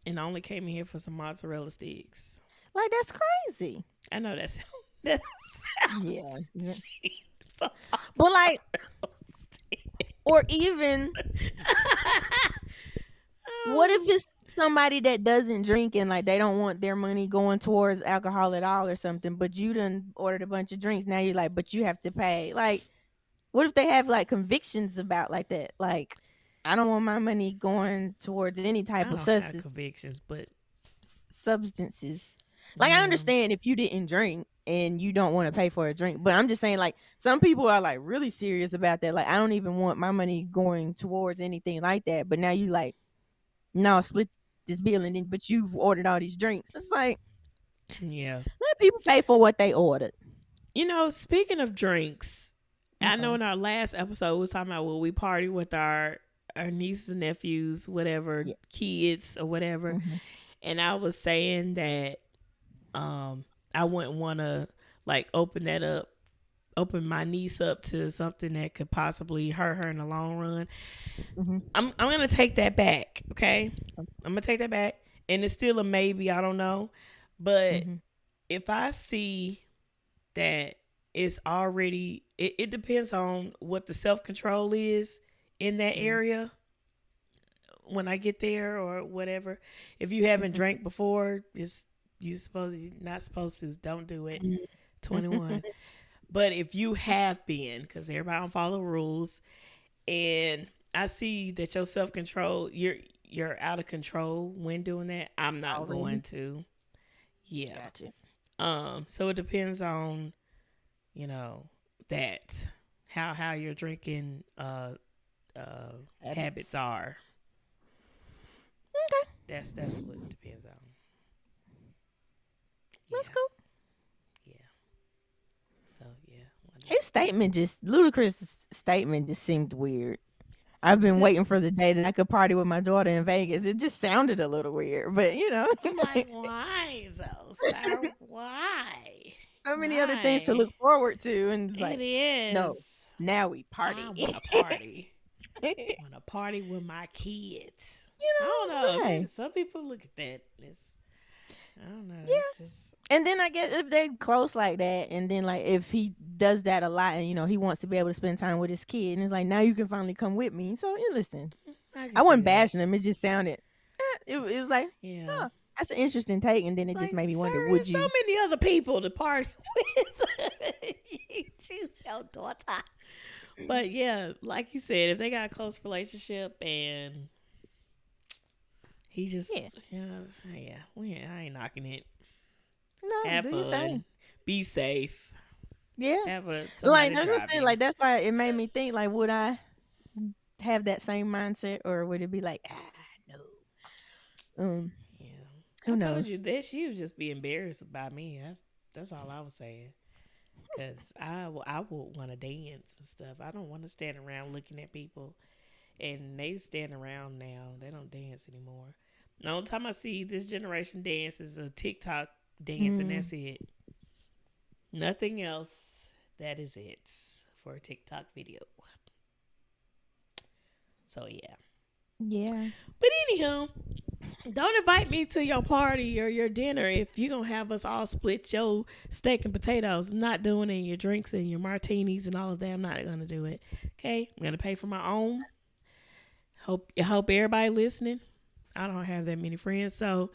and I only came in here for some mozzarella sticks. Like that's crazy. I know that's that Yeah. Yeah. so But like, or even what if um, it's somebody that doesn't drink and like they don't want their money going towards alcohol at all or something, but you done ordered a bunch of drinks. Now you're like, but you have to pay. Like, what if they have like convictions about like that? Like, I don't want my money going towards any type I of don't have convictions, but substances. Like I yeah, understand if you didn't drink and you don't want to pay for a drink, but I'm just saying like some people are like really serious about that. Like I don't even want my money going towards anything like that. But now you like, no, split this bill and then but you ordered all these drinks. It's like yeah. let people pay for what they ordered. Speaking of drinks, Uh I know oh. in our last episode we was talking about when we party with our nieces and nephews, whatever, Yeah. kids or whatever, Hmm. and I was saying that I wouldn't want to like open my niece up to something that could possibly hurt her in the long run. Hmm. I'm gonna take that back. Okay, I'm gonna take that back, and it's still a maybe. I don't know, but Hmm. if I see that it's already, it depends on what the self control is in that Hmm. area when I get there or whatever. If you haven't drank before, it's you're not supposed to. Don't do it. 21. But if you have been, because everybody don't follow rules, and I see that your self control, you're out of control when doing that, I'm not Already going to. Yeah. got you. So it depends on, you know, that how you're drinking habits Habits. are. Okay, That's what it depends on. that's Yeah, cool. yeah. So yeah, His statement just Ludacris' statement just seemed weird. I've been this waiting for the day that I could party with my daughter in Vegas. It just sounded a little weird, but I'm like, why though, sir? Why? so many other things to Why? look forward to, and it's It like, is. no, now we I party. want to party. Want to party with my kids. I don't know. Hey, Some people look at that. It's I don't know. yeah. It's just And then I guess if they're close like that, and then like if he does that a lot, and he wants to be able to spend time with his kid, and it's like now you can finally come with me. So you listen, I can I see wasn't that. bashing him. It just sounded, it was like, Yeah. oh, that's an interesting take, and then it just Like, made me wonder, sir, would there's so you? many other people to party with. You choose your daughter. But yeah, like you said, if they got a close relationship and he just, Yeah, yeah, I ain't knocking it. no, Have do your fun. thing. Be safe. Yeah, Have like somebody I'm just drive saying, you. like that's why it made me think, like, would I have that same mindset, or would it be like, no, Yeah. who I told you knows? that she would just be embarrassed by me. That's all I was saying. Cause I would want to dance and stuff. I don't want to stand around looking at people. And they stand around now. They don't dance anymore. The only time I see this generation dance is a TikTok dance, and Mm, that's it. Nothing else. That is it for a TikTok video. So yeah. yeah. But anywho, don't invite me to your party or your dinner if you're gonna have us all split your steak and potatoes. I'm not doing it. Your drinks and your martinis and all of that. I'm not gonna do it. Okay, I'm gonna pay for my own. Hope everybody listening. I don't have that many friends, so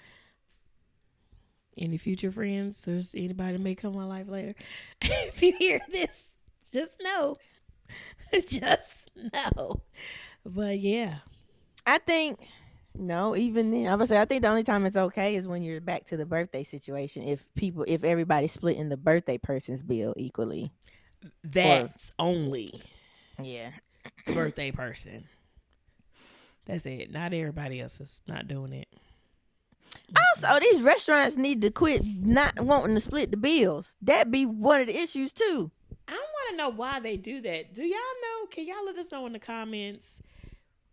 any future friends or anybody that may come in my life later, if you hear this, just know, just know. But yeah, I think no, even then, I would say I think the only time it's okay is when you're back to the birthday situation. If everybody's splitting the birthday person's bill equally, or that's only yeah. the birthday person. That's it. Not everybody else is not doing it. Mm-mm. Also, these restaurants need to quit not wanting to split the bills. That be one of the issues too. I want to know why they do that. Do y'all know? Can y'all let us know in the comments?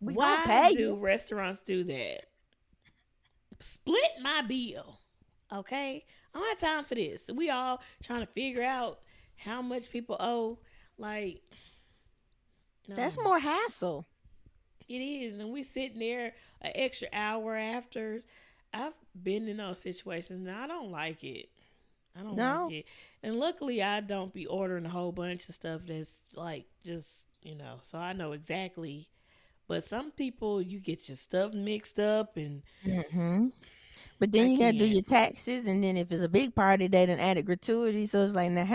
We gonna Why pay do you. restaurants do that? Split my bill. Okay? I don't have time for this. We all trying to figure out how much people owe. Like, That's no. more hassle. It is. And we sitting there an extra hour after. I've been in those situations and I don't like it. I don't like No, it. And luckily I don't be ordering a whole bunch of stuff that's like just, so I know exactly. But some people you get your stuff mixed up and hmm but then I you gotta do can't. your taxes, and then if it's a big party, they done added gratuity. So it's like, now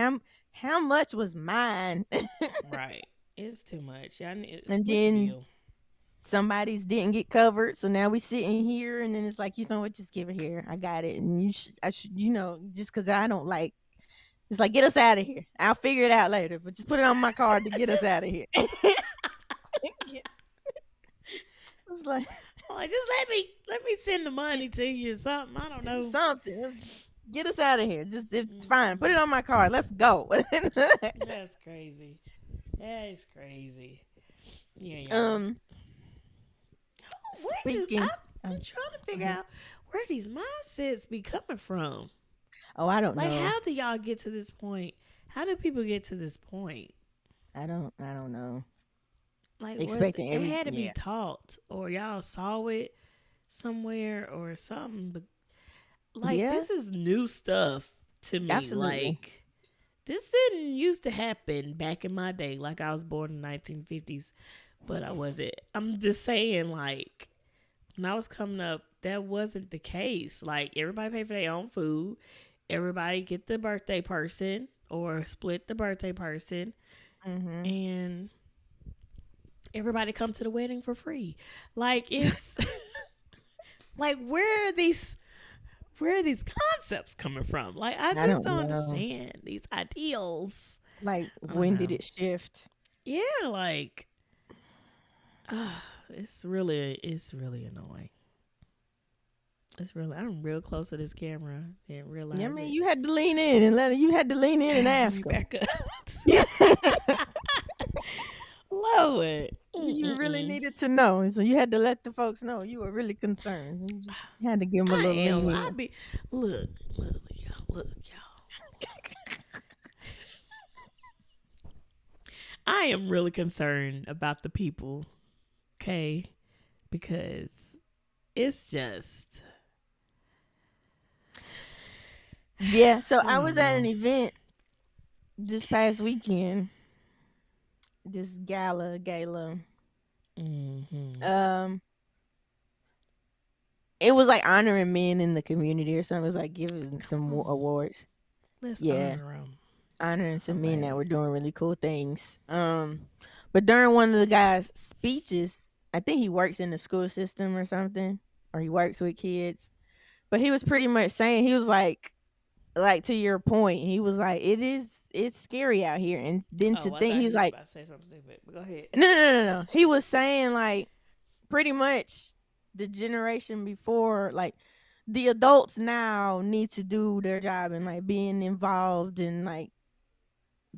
how much was mine? Right. It's too much. And Split the then bill. somebody's didn't get covered, so now we sitting here, and then it's like, you know what, just give it here, I got it, and I should, just because I don't like, it's like, get us out of here, I'll figure it out later, but just put it on my card to get us Just out of here. It's like, like just let me send the money to you or something. I don't it's know. something. Get us out of here. Just, it's fine. Put it Mm-mm. on my card. Let's go. That's crazy. That's crazy. Yeah, y'all. um, Where do I'm speaking. I'm Um, trying to figure mhm. out where these mindsets be coming from. Oh, I don't Like, know. how do y'all get to this point? How do people get to this point? I don't know. Like, Expecting it every had to be yeah. taught, or y'all saw it somewhere or something. But like, Yeah, this is new stuff to me. absolutely. Like, this didn't used to happen back in my day. Like, I was born in the 1950s, but I wasn't. I'm just saying, like, when I was coming up, that wasn't the case. Like, everybody paid for their own food. Everybody get the birthday person or split the birthday person, Hmm. and everybody come to the wedding for free. Like, it's like, where are these concepts coming from? Like, I I just don't don't know. understand these ideals. Like, I don't when did know. it shift? Yeah, like It's really annoying. It's really. I'm real close to this camera. Didn't Yeah, I realize mean, it. you had to lean in and let her. You had to lean in and Let me ask them. back up. Yeah, Lord. you really Mm-mm-mm. needed to know, so you had to let the folks know you were really concerned. You just had to give them a I little am. lean I in. be. Look, y'all. Look, y'all. I am really concerned about the people. Okay, because it's just. Yeah, so I I don't was at know. an event this past weekend, this gala. Hmm. Um, it was like honoring men in the community or something. It was like giving some Oh, awards. let's Yeah, honor them. honoring All some men that right. were doing really cool things. But during one of the guys' speeches, I think he works in the school system or something, or he works with kids. But he was pretty much saying, he was like to your point, he was like, it's scary out here. And then to Oh, I think, thought he was you was like, about to say something stupid. But go ahead. no. He was saying like pretty much the generation before, like the adults now need to do their job and like being involved and like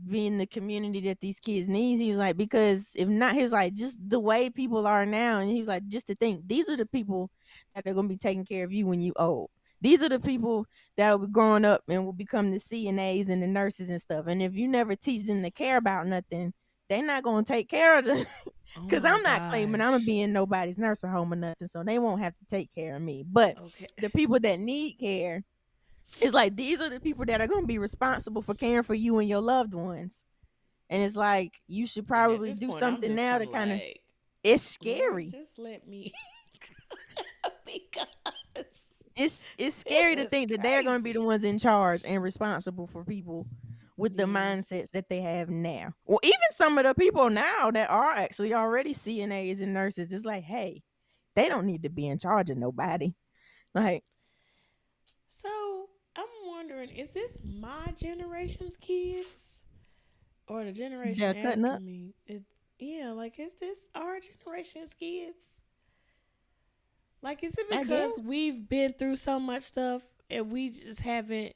being the community that these kids need. He was like, because if not, he was like, just the way people are now. And he was like, just to think, these are the people that are going to be taking care of you when you old. These are the people that will be growing up and will become the CNAs and the nurses and stuff. And if you never teach them to care about nothing, they're not going to take care of them. Oh Because my I'm not claiming I'm going to gosh. be in nobody's nursing home or nothing. So they won't have to take care of me. But Okay. the people that need care, it's like these are the people that are going to be responsible for caring for you and your loved ones. And it's like you should And at probably this do point, I'm something just now kind to of kind of. like, It's Lord, scary. just let me. Because It's this scary to is think that they're going to be the crazy. ones in charge and responsible for people with the Yeah. mindsets that they have now. Or even some of the people now that are actually already CNAs and nurses. It's like, hey, they don't need to be in charge of nobody. Like So I'm wondering, is this my generation's kids or the generation they're cutting after up. me? Yeah, like is this our generation's kids? Like, is it I because guess. we've been through so much stuff and we just haven't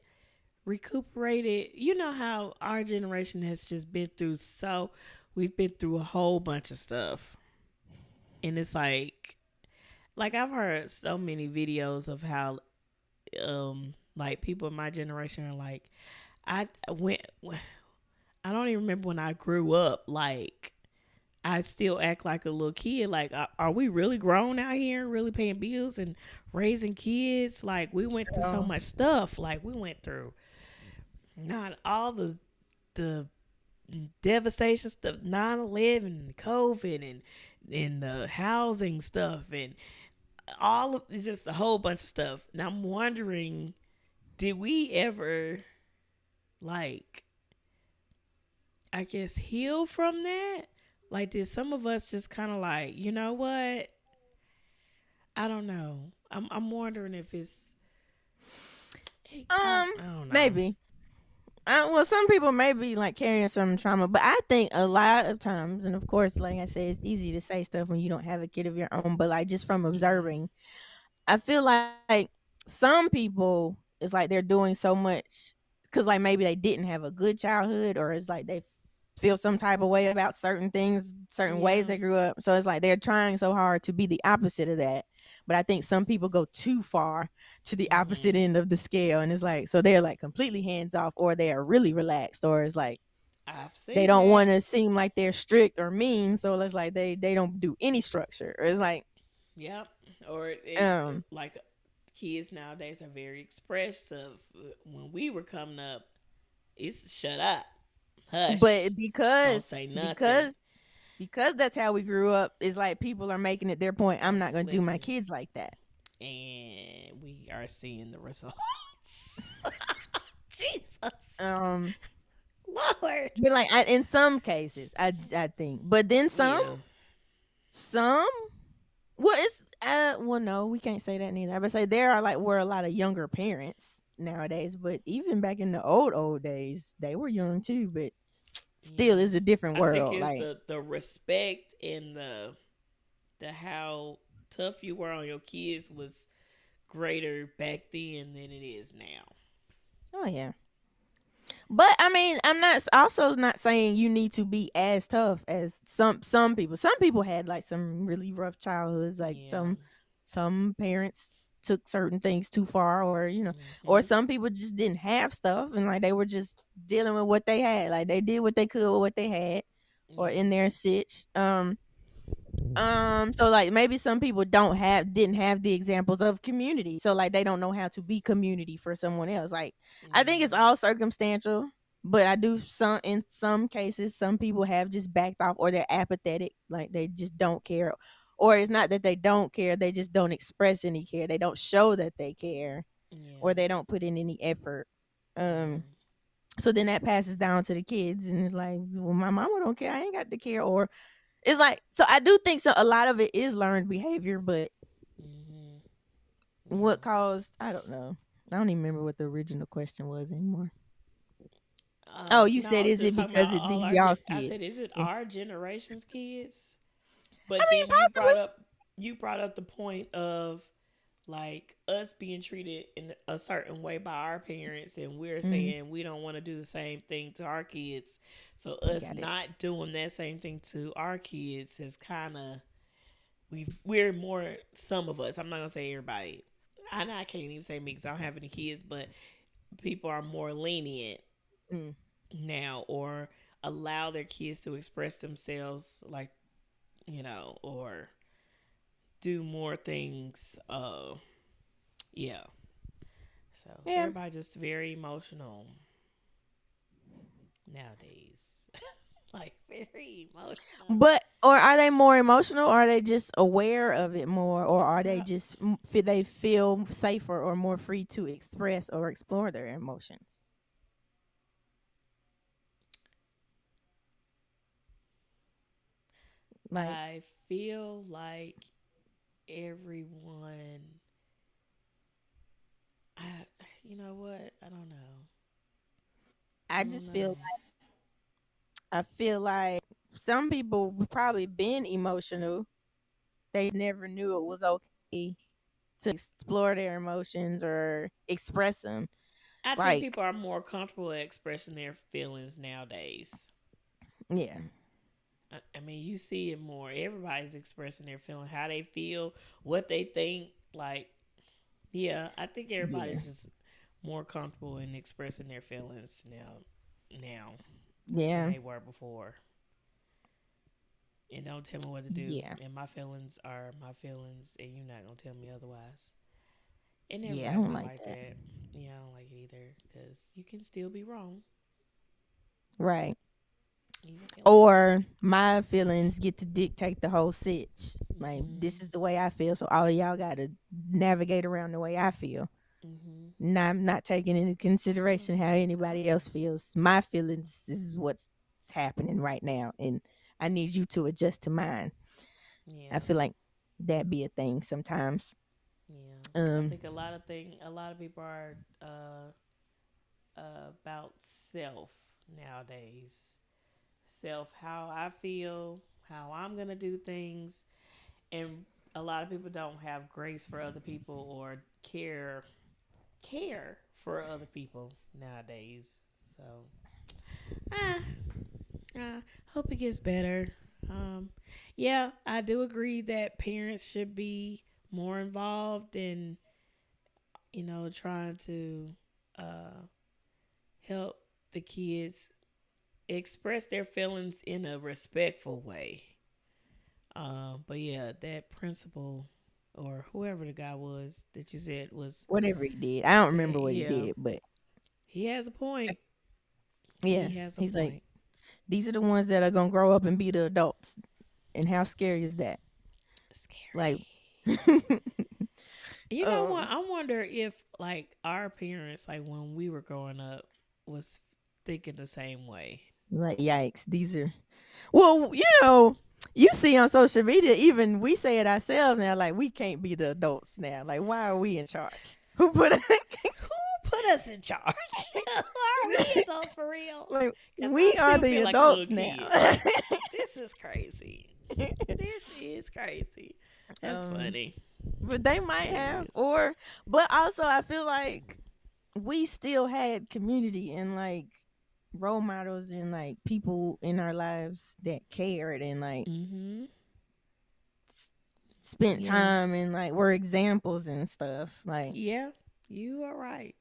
recuperated? You know how our generation has just been through we've been through a whole bunch of stuff. And it's like I've heard so many videos of how like people in my generation are like, I went I don't even remember when I grew up. Like, I still act like a little kid. Like, are we really grown out here, really paying bills and raising kids? Like, we went through so Oh, much stuff. Like, we went through not all the devastation stuff, 9/11, COVID, and the housing stuff, and all of it's just a whole bunch of stuff. And I'm wondering, did we ever like I guess heal from that? Like, did some of us just kind of like, you know what? I don't know. I'm wondering if um, I don't know. maybe. Well, some people may be like carrying some trauma, but I think a lot of times, and of course, like I said, it's easy to say stuff when you don't have a kid of your own. But like just from Yeah. observing, I feel like some people it's like they're doing so much because like maybe they didn't have a good childhood, or it's like they feel some type of way about certain things, certain ways Yeah. they grew up. So it's like they're trying so hard to be the opposite of that. But I think some people go too far to the opposite Mhm. end of the scale, and it's like so they're like completely hands off, or they are really relaxed, or it's like I've they seen don't that. want to seem like they're strict or mean, so it's like they don't do any structure. Or it's like Yep. Or um like kids nowadays are very expressive. When we were coming up, it's shut up, hush, but don't because say nothing, because because that's how we grew up, is like people are making it their point, I'm and not going to do my flipping, kids like that. and we are seeing the results. Jesus, um Lord. but like in some cases I think, but then Yeah. some well it's well no, we can't say that neither. I would say there are like were a lot of younger parents nowadays, but even back in the old days they were young too, but still Yeah. it's a different I think world it's like the respect and the the how tough you were on your kids was greater back then than it is now. Oh yeah. But I mean, I'm not also not saying you need to be as tough as some people. Some people had like some really rough childhoods. Like Yeah. some parents took certain things too far, or or Mhm. some people just didn't have stuff, and like they were just dealing with what they had. Like they did what they could with what they had, or Yeah. in their sitch. So like maybe some people didn't have the examples of community. So like they don't know how to be community for someone else. Like I think it's Mhm. all circumstantial, but I do some in some cases some people have just backed off or they're apathetic, like they just don't care. Or it's not that they don't care, they just don't express any care. They don't show that they care or Yeah. they don't put in any effort. Um Mhm. so then that passes down to the kids and it's like, well, my mama don't care. I ain't got to care. Or it's like, so I do think so a lot of it is learned behavior, but Mhm. what Yeah. caused, I don't know. I don't even remember what the original question was anymore. Oh, you No, I said was is just it talking because about it all these our. y'all's I kids? said, is it Yeah. our generation's kids? I But mean, then possibly. you brought up the point of like us being treated in a certain way by our parents, and we're Mm, saying we don't want to do the same thing to our kids. So us got it. not doing that same thing to our kids has kind of we're more, some of us. I'm not gonna say everybody. I can't even say me because I don't have any kids, but people are more lenient Mm. now, or allow their kids to express themselves, like, or do more things. Yeah. So Yeah. everybody just very emotional nowadays. Like very emotional. But or are they more emotional, or are they just aware of it more, or are they Uh, just they feel safer or more free to express or explore their emotions? Like I feel like everyone. I, you know what? I don't know. I I don't just feel know. I feel like some people probably been emotional. They never knew it was okay to explore their emotions or express them. I think Like, people are more comfortable at expressing their feelings nowadays. yeah, I mean, you see it more. Everybody's expressing their feeling, how they feel, what they think. Like, yeah, I think yeah, everybody's just more comfortable in expressing their feelings now than yeah, they were before. And don't tell me what to do. yeah, And my feelings are my feelings, and you're not gonna tell me otherwise. It never yeah. I has don't been like like that. that. Yeah, I don't like it either because you can still be wrong Right. in your Or feelings. my feelings get to dictate the whole sitch. Like, Mhm. this is the way I feel, so all of y'all got to navigate around the way I feel. Mhm. Not taking into consideration how anybody Uh-uh. else feels. My feelings is what's happening right now, and I need you to adjust to mine. I Yeah. feel like that be a thing sometimes. Yeah. I Um, think a lot of people are about self nowadays. Self, how I feel, how I'm gonna do things, and a lot of people don't have grace for other people or care for other people nowadays. So, ah, hope it gets better. Um, yeah, I do agree that parents should be more involved in, trying to uh, help the kids express their feelings in a respectful way. But yeah, that principal or whoever the guy was that you said was whatever he did, I don't saying, remember what he yeah, did, but he has a point. yeah, He has a he's like, point. these are the ones that are gonna grow up and be the adults. And how scary is that? Like, Scary. You know what? um, I wonder if like our parents, like when we were growing up, was thinking the same way. like yikes, these are well, you see on social media, even we say it ourselves now, like we can't be the adults now. Like, why are we in charge? Who put Who put us in charge? Are we adults for real? like Because I we are still the feel like a little adults now? kid. Like, this is crazy. This is crazy. That's um, funny. but they That's might have, hilarious. or but also I feel like we still had community and like role models and like people in our lives that cared and like Mm-hmm. s- spent Yeah. time and like were examples and stuff. Like Yeah. You are right.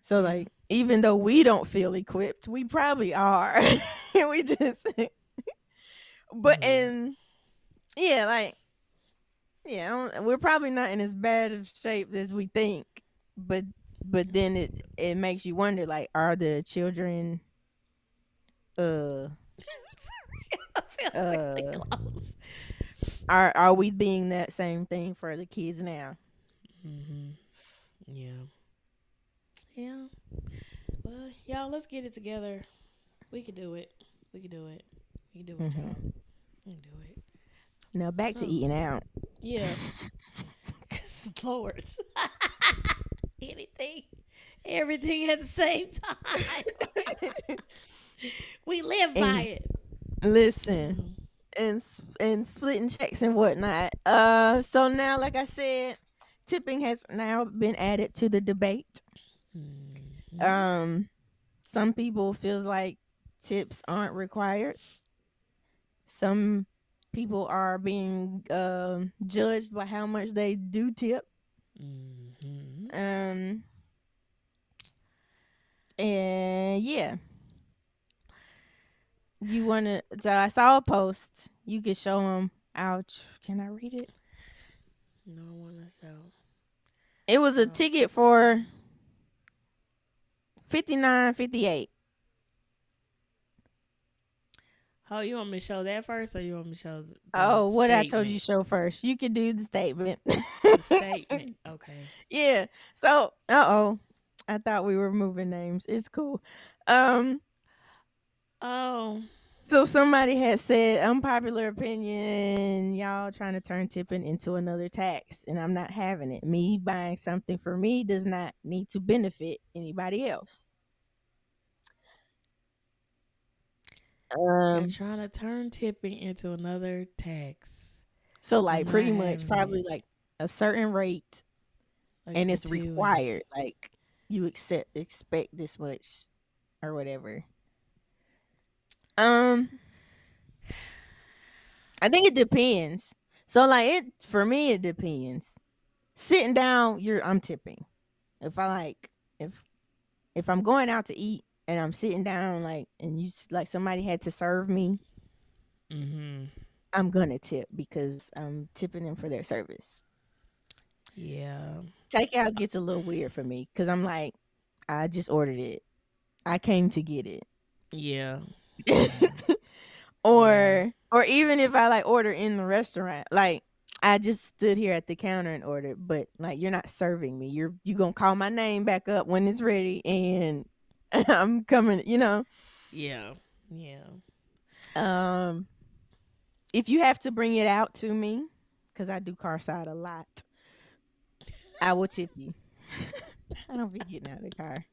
so Yeah. like even though we don't feel equipped, we probably are. We just but Mm-hmm. and yeah, like yeah, we're probably not in as bad of shape as we think. But then it makes you wonder like are the children uh I feel really uh close. are we being that same thing for the kids now? Mm-hmm. Yeah. Yeah. Well, y'all, let's get it together. We can do it. We can do it. We can do it, Hmm. y'all. We can do it. Now back to Oh, eating out. yeah. Cause Lord, anything, everything at the same time. We live by And it. listen, Mhm. and splitting checks and whatnot. So now, like I said, tipping has now been added to the debate. Mhm. Um, some people feels like tips aren't required. Some people are being judged by how much they do tip. Mhm. Um, and yeah, you want to? So I saw a post. You could show them. Ouch! Can I read it? No one to show. It was a Oh. ticket for 59.58. Oh, you want me to show that first, or you want me to show the Oh, what I told you statement? show first. You can do the statement. The statement. Okay. Yeah. So, uh-oh. I thought we were moving names. It's cool. Um, Oh. so somebody had said unpopular opinion, y'all trying to turn tipping into another tax, and I'm not having it. Me buying something for me does not need to benefit anybody else. They're Um, trying to turn tipping into another tax. so I'm like not pretty much having it. probably like a certain rate Like and it's gratuity. required. Like you expect this much or whatever. Um, I think it depends. So like it for me it depends. Sitting down, I'm tipping. If I like if I'm going out to eat and I'm sitting down like and like somebody had to serve me, Mm-hmm. I'm gonna tip because I'm tipping them for their service. Yeah. Takeout gets a little weird for me because I'm like, I just ordered it. I came to get Yeah. Yeah. it. Yeah. Or even if I like order in the restaurant, like I just stood here at the counter and ordered, but like you're not serving me. You gonna call my name back up when it's ready, and I'm coming. Yeah. Yeah. Um, if you have to bring it out to me, because I do car side a lot, I will tip you. I don't be getting out of the car.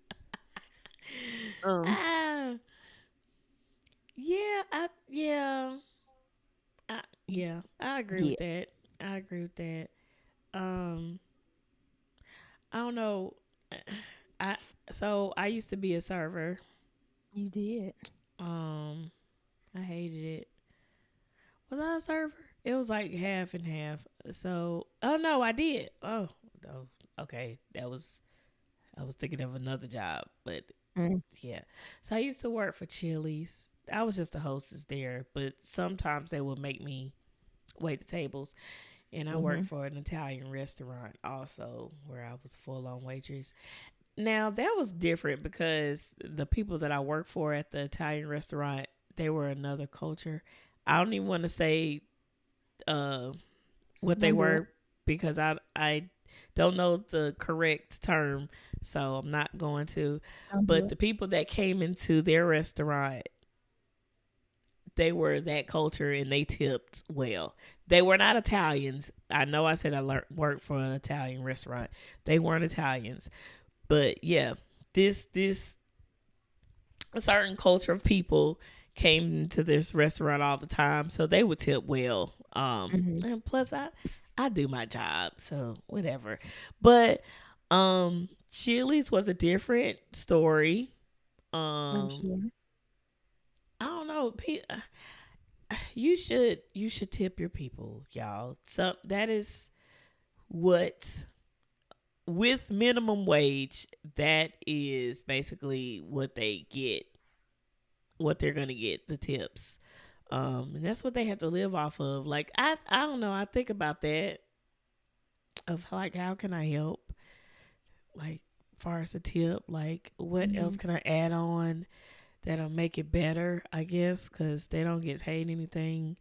Um, Ah. Yeah. Yeah. I agree yeah, with that. I agree with that. Um. I don't know. I I used to be a server. you did. Um. I hated it. Was I a server? It was like half and half. So, oh no, I did. Oh, okay. I was thinking of another job, but Mm, yeah. So I used to work for Chili's. I was just a hostess there, but sometimes they would make me wait the tables. And I mm-hmm. worked for an Italian restaurant also, where I was full on waitress. Now that was different because the people that I worked for at the Italian restaurant, they were another culture. I don't even want to say uh, what they Don't do it. were because I don't know the correct term, so I'm not going to. Don't do But it. the people that came into their restaurant, they were that culture and they tipped well. They were not Italians. I know I said worked for an Italian restaurant. They weren't Italians, but yeah, this a certain culture of people came to this restaurant all the time, so they would tip well. Hmm. And plus I do my job, so whatever. But Chili's was a different story. I'm Um, sure. I don't know. You should tip your people, y'all. So that is what with minimum wage. That is basically what they get. What they're gonna get the tips. And that's what they have to live off of. Like I don't know. I think about that of like how can I help? Like far as a tip, like what else Hmm. can I add on that'll make it better? I guess because they don't get paid anything.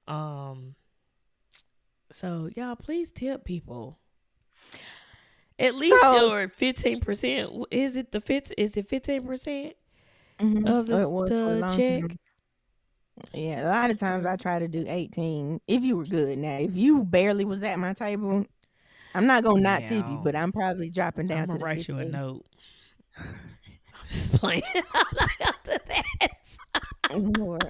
Um, so y'all please tip people. At least So, your 15%. Is it the fit? Is it 15% of oh, it was for a the long check? time. Yeah, a lot of times Okay. I try to do 18 if you were good. Now, if you barely was at my table, I'm not gonna not tip you, Yeah, but I'm probably dropping I'm down gonna to the write you a 15. note. I'm just playing. I'm not gonna do that. Lord.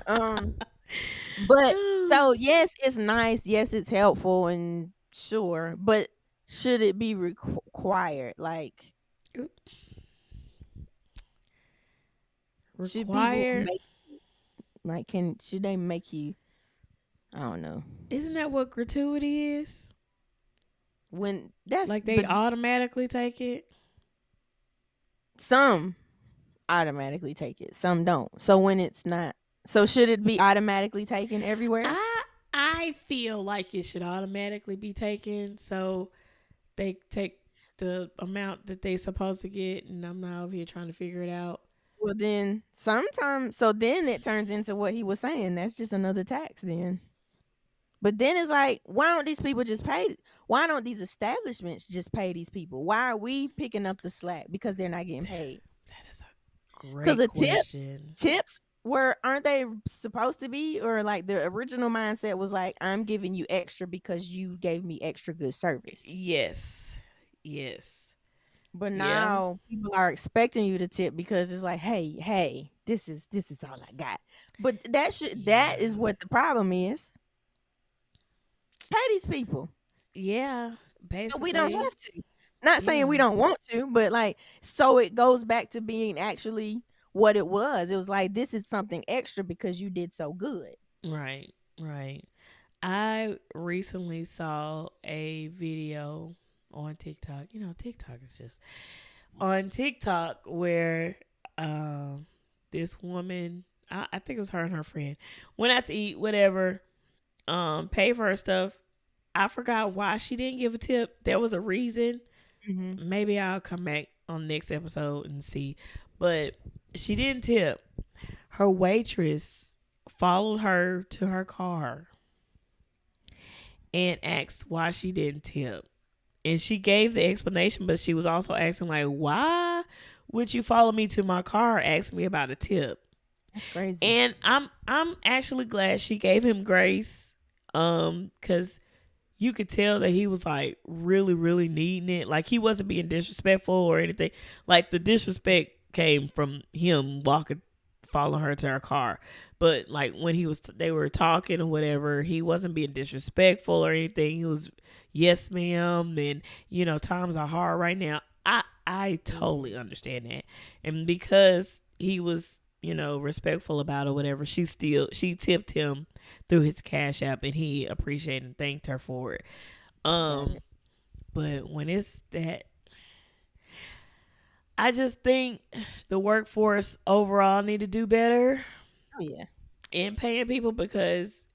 But so yes, it's nice. Yes, it's helpful and sure, but should it be required? Like, should people Required. make like can should they make you? I don't know. Isn't that what gratuity is? When that's Like they but automatically take it? some automatically take it, some don't. So when it's not, so should it be automatically taken everywhere? I feel like it should automatically be taken, so they take the amount that they supposed to get, and I'm not over here trying to figure it out. Well, then sometimes, so then it turns into what he was saying. That's just another tax then. But then it's like, why don't these people just pay? Why don't these establishments just pay these people? Why are we picking up the slack because they're not getting paid? That is a Because great a tip, question. tips were aren't they supposed to be, or like the original mindset was like, I'm giving you extra because you gave me extra good service. Yes. Yes. But Yeah. now people are expecting you to tip because it's like, hey, this is all I got. But that is Yeah. what the problem is. Pay these people. Yeah. So we don't Basically. have to. Not saying we Yeah. don't want to, but like so it goes back to being actually what it was. It was like this is something extra because you did so good. Right. Right. I recently saw a video on TikTok. You know, TikTok is just on TikTok where um this woman, I think it was her and her friend, went out to eat, whatever, paid for her stuff. I forgot why she didn't give a tip. There was a reason. Mhm. Maybe I'll come back on the next episode and see. But she didn't tip. Her waitress followed her to her car and asked why she didn't tip. And she gave the explanation, but she was also asking like, "Why would you follow me to my car, ask me about a tip?" That's crazy. And I'm actually glad she gave him grace, because you could tell that he was like really really needing it. Like he wasn't being disrespectful or anything. Like the disrespect came from him walking, following her to her car. But like when they were talking or whatever, he wasn't being disrespectful or anything. He was, yes ma'am, and times are hard right now. I totally Mhm. understand that, and because he was respectful about it or whatever, she tipped him through his cash app, and he appreciated and thanked her for it. Got um it. but when it's that, I just think the workforce overall need to do better Oh yeah. in paying people, because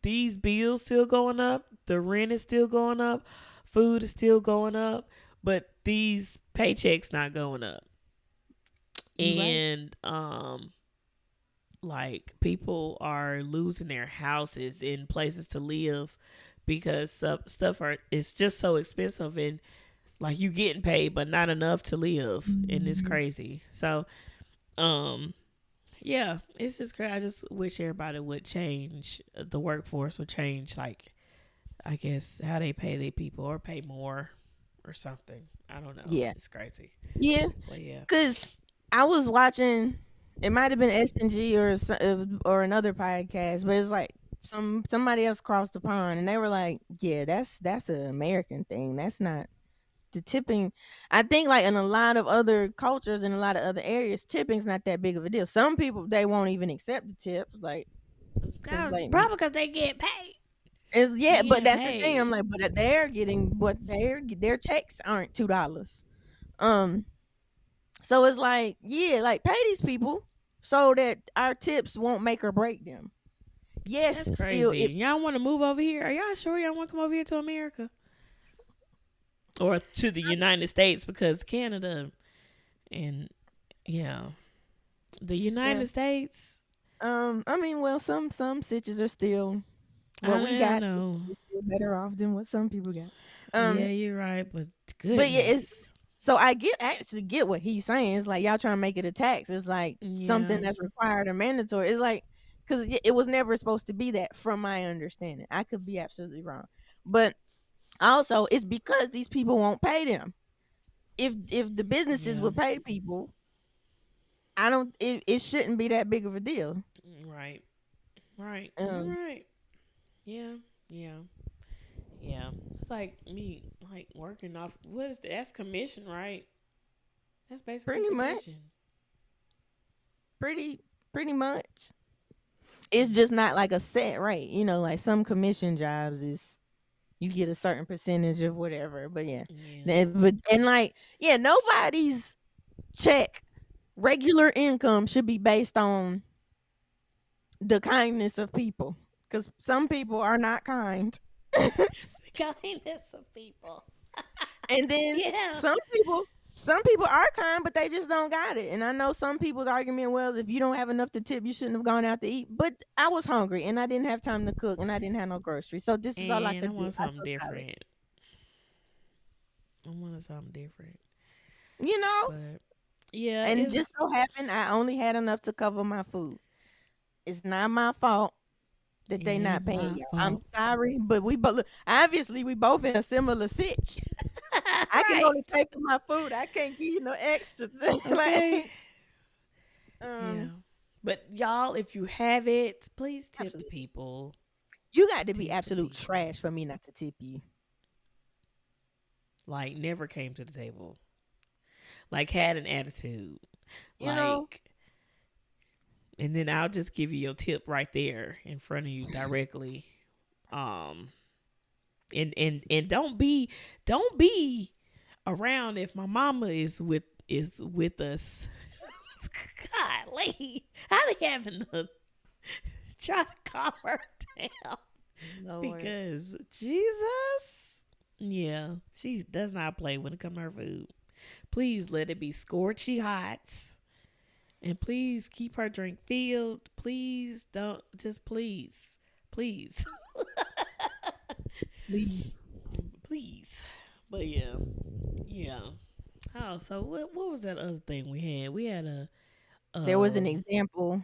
these bills still going up, the rent is still going up, food is still going up, but these paychecks not going up. You right. And like people are losing their houses and places to live because stuff are it's just so expensive, and like you getting paid but not enough to live, and it's Mhm. crazy. So um yeah, it's just crazy. I just wish everybody would change, the workforce would change, like I guess how they pay their people, or pay more or something. I don't know, Yeah. it's crazy. Yeah. But yeah. Cause I was watching. It might have been S&G or another podcast, but it's like somebody else crossed the pond and they were like, "Yeah, that's an American thing. That's not the tipping." I think like in a lot of other cultures in a lot of other areas, tipping's not that big of a deal. Some people they won't even accept the tips, like because like Probably because they get paid. it's They yeah, but getting that's the thing. I'm paid. like, but they're getting what their checks aren't $2. Um, so it's like yeah, like pay these people so that our tips won't make or break them. Yes, That's still crazy. if Y'all want to move over here? Are y'all sure y'all want to come over here to America or to the United States? Because Canada and yeah, the yeah. United States. I mean, well, some stitches are still what we I got know. is still better off than what some people got. Yeah, Um, you're right, but but yeah, goodness. it's so I actually get what he's saying. It's like y'all trying to make it a tax. It's like something Yeah, that's required or mandatory. It's like because it was never supposed to be that, from my understanding. I could be absolutely wrong, but also it's because these people won't pay them. If the businesses yeah, would pay people, I don't. It shouldn't be that big of a deal. right, right. You're Um, right. Yeah, yeah, yeah. It's like me, like working off. What is that? That's commission, right? That's basically pretty much, commission. pretty pretty much. It's Mm, just not like a set rate. Like some commission jobs is you get a certain percentage of whatever. But yeah, yeah, but and like yeah, nobody's check regular income should be based on the kindness of people because some people are not kind. kindness of people. And then Yeah, some people some people are kind, but they just don't got it. And I know some people's argument, well, if you don't have enough to tip, you shouldn't have gone out to eat. But I was hungry and I didn't have time to cook and I didn't have no groceries. So this is all I and I could do. want I'm something so sorry. different. I wanted something different, You know? but yeah, And just it's so happened I only had enough to cover my food. It's not my fault that it they not ain't paying my y'all. I'm fault. sorry, but we both obviously we both in a similar sitch. I can only Right. pay for my food. I can't give you no extra. Okay. like, Yeah. um, But y'all, if you have it, please tip the absolutely. people. You got to be Tip the absolute people. trash for me not to tip you. Like never came to the table. Like had an attitude. You know, Like and then I'll just give you your tip right there in front of you directly. Um and don't be around if my mama is with us. Golly. I be having to try to calm her down. Lord, Because Jesus, yeah, she does not play when it comes to her food. Please let it be scorchy hot, and please keep her drink filled. Please don't, just please, please. please. But yeah, yeah. Oh, so what was that other thing we had? We had a There was an um. example.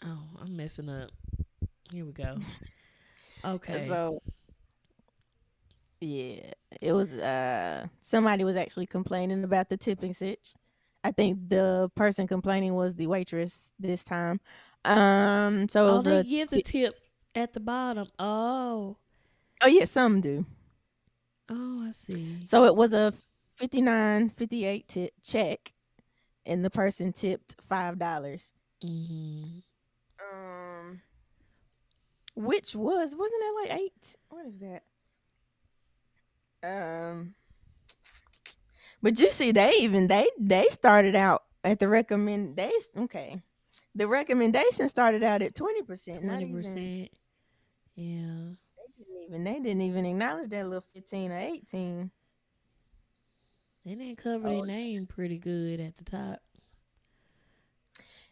Oh, I'm messing up. Here we go. Okay. So yeah, it was somebody was actually complaining about the tipping sitch. I think the person complaining was the waitress this time. So it Oh, was they a give the tip at the bottom. Oh, oh yeah, some do. oh, I see. So it was a 59.58 tip check, and the person tipped $5. Mm-hmm. Um, which wasn't that like eight? What is that? Um, but you see, they started out at the recommendation. Okay, the recommendation started out at 20%. Not even 20%. Yeah. they didn't even acknowledge that little 15 or 18. They didn't cover their Oh name pretty good at the top.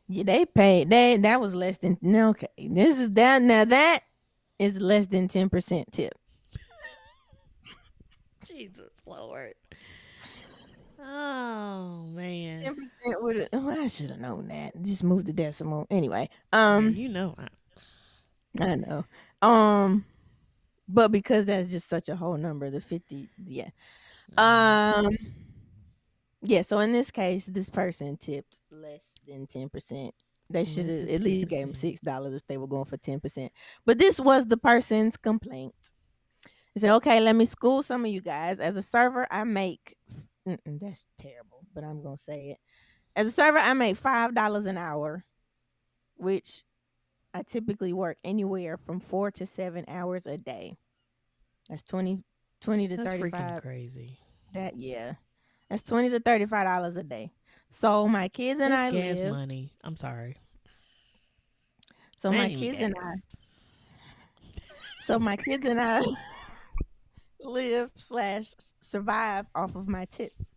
yeah, they paid that was less than no. Okay, this is that now that is less than 10% tip. Jesus Lord. Oh man. 10% would have. Oh, I should have known that. Just move the decimal. Anyway, Yeah, you know. I know. Um, but because that's just such a whole number, the 50, yeah. Yeah. Um, Yeah, so in this case, this person tipped less than 10%. They should Less have than at least gave them 10%. $6 if they were going for 10%. But this was the person's complaint. He said, "Okay, let me school some of you guys. As a server, I make that's terrible, but I'm gonna say it. As a server, I make $5 an hour, which I typically work anywhere from 4 to 7 hours a day. That's 20 to That's freaking 35. crazy. That yeah, that's $20 to $35 a day. So my kids and That's I gas live. money. I'm sorry. So That my ain't even kids and I. gas. So my kids and I live slash survive off of my tips.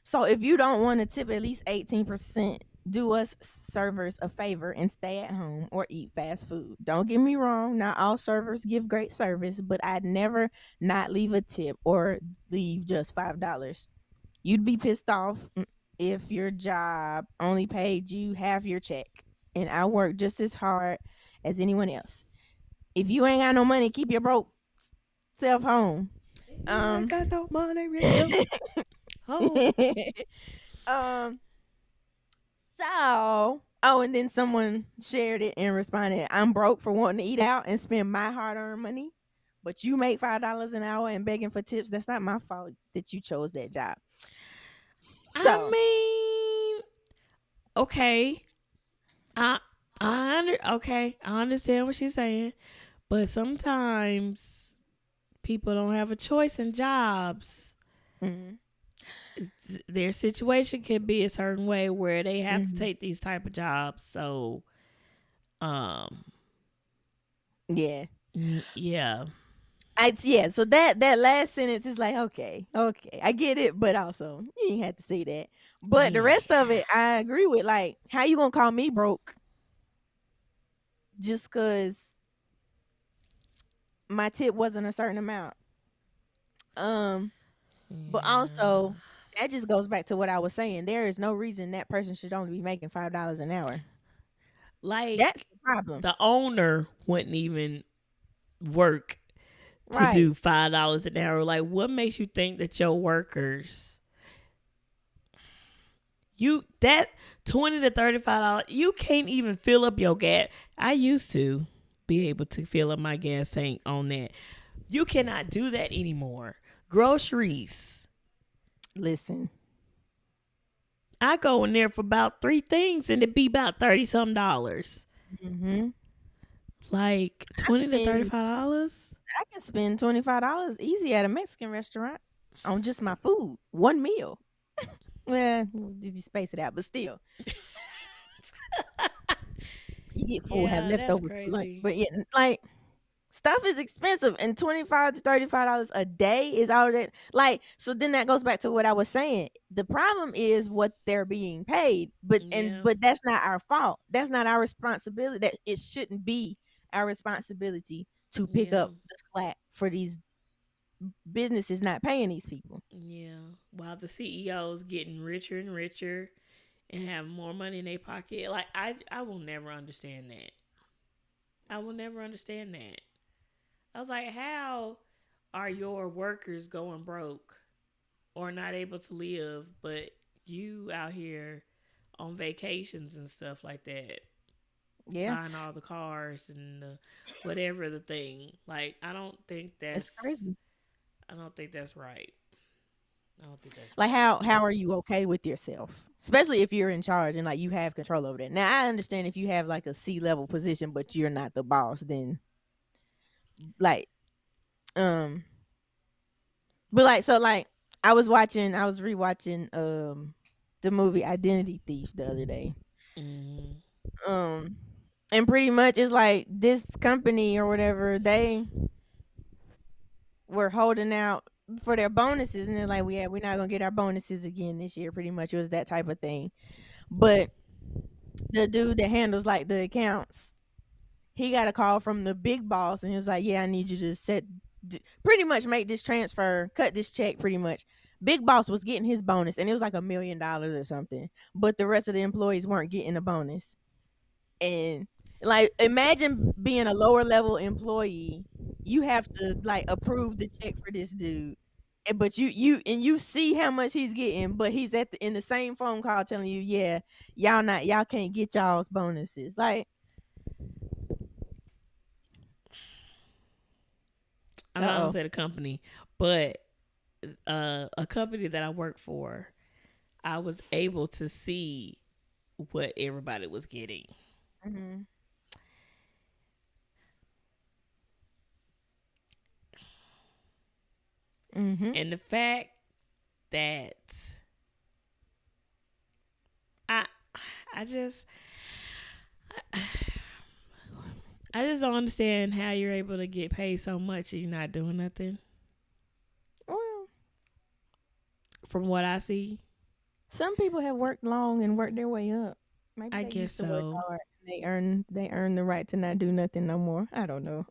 So if you don't want to tip at least 18%, do us servers a favor and stay at home or eat fast food. Don't get me wrong, not all servers give great service, but I'd never not leave a tip or leave just $5. You'd be pissed off if your job only paid you half your check and I work just as hard as anyone else. If you ain't got no money, keep your broke self home. If you ain't Um got no money, really your home. um oh, and then someone shared it and responded, "I'm broke for wanting to eat out and spend my hard-earned money, but you make $5 an hour and begging for tips. That's not my fault that you chose that job." I So, mean, okay. I okay. I understand what she's saying, but sometimes people don't have a choice in jobs. mhm, Their situation can be a certain way where they have to mhm, take these type of jobs. So, um, yeah. yeah, Yeah, so that last sentence is like, okay, okay, I get it, but also you ain't have to say that. But the yeah, rest of it, I agree with. Like, how you gonna call me broke just cause my tip wasn't a certain amount? Um, but yeah. also that just goes back to what I was saying. There is no reason that person should only be making $5 an hour. That's Like the problem, the owner wouldn't even work to right? do $5 an hour. Like, what makes you think that your workers, you that $20 to $35, you can't even fill up your gas. I used to be able to fill up my gas tank on that. You cannot do that anymore. Groceries. Listen, I go in there for about three things and it be about 30 some dollars. hmm Like I 20 to spend $35. I can spend $25 easy at a Mexican restaurant on just my food, one meal. Well, if you space it out, but still, you get full, have Yeah, that's leftovers for lunch. crazy. But yeah, like stuff is expensive, and $25 to $35 a day is all that. Like, so then that goes back to what I was saying. The problem is what they're being paid, Yeah, but that's not our fault. That's not our responsibility. That it shouldn't be our responsibility to pick yeah, up the slack for these businesses not paying these people. yeah. While the CEOs getting richer and richer and have more money in their pocket. Like I will never understand that. I will never understand that. I was like, how are your workers going broke or not able to live, but you out here on vacations and stuff like that, Yeah, buying all the cars and whatever the thing. Like it's crazy. I don't think that's right. I don't think that's Like, right. how are you okay with yourself, especially if you're in charge and like you have control over that? Now I understand if you have like a C-level position but you're not the boss, then like um but like so like I was rewatching the movie Identity Thief the other day. Mm-hmm. um and pretty much it's like this company or whatever, they were holding out for their bonuses, and they're like, we're not gonna get our bonuses again this year. Pretty much it was that type of thing. But the dude that handles like the accounts, he got a call from the big boss, and he was like, "Yeah, I need you to pretty much make this transfer, cut this check, pretty much." Big boss was getting his bonus, and it was like $1 million or something, but the rest of the employees weren't getting a bonus. And like, imagine being a lower level employee, you have to like approve the check for this dude, but you see how much he's getting, but he's in the same phone call telling you, yeah, y'all can't get y'all's bonuses. Like, I'm not gonna uh say the company, but a company that I work for, I was able to see what everybody was getting. oh. Mhm. Mhm. And the fact that I I just I just don't understand how you're able to get paid so much and you're not doing nothing. Well, From what I see, some people have worked long and worked their way up. Maybe I they guess used to work so. hard. They earn the right to not do nothing no more. I don't know.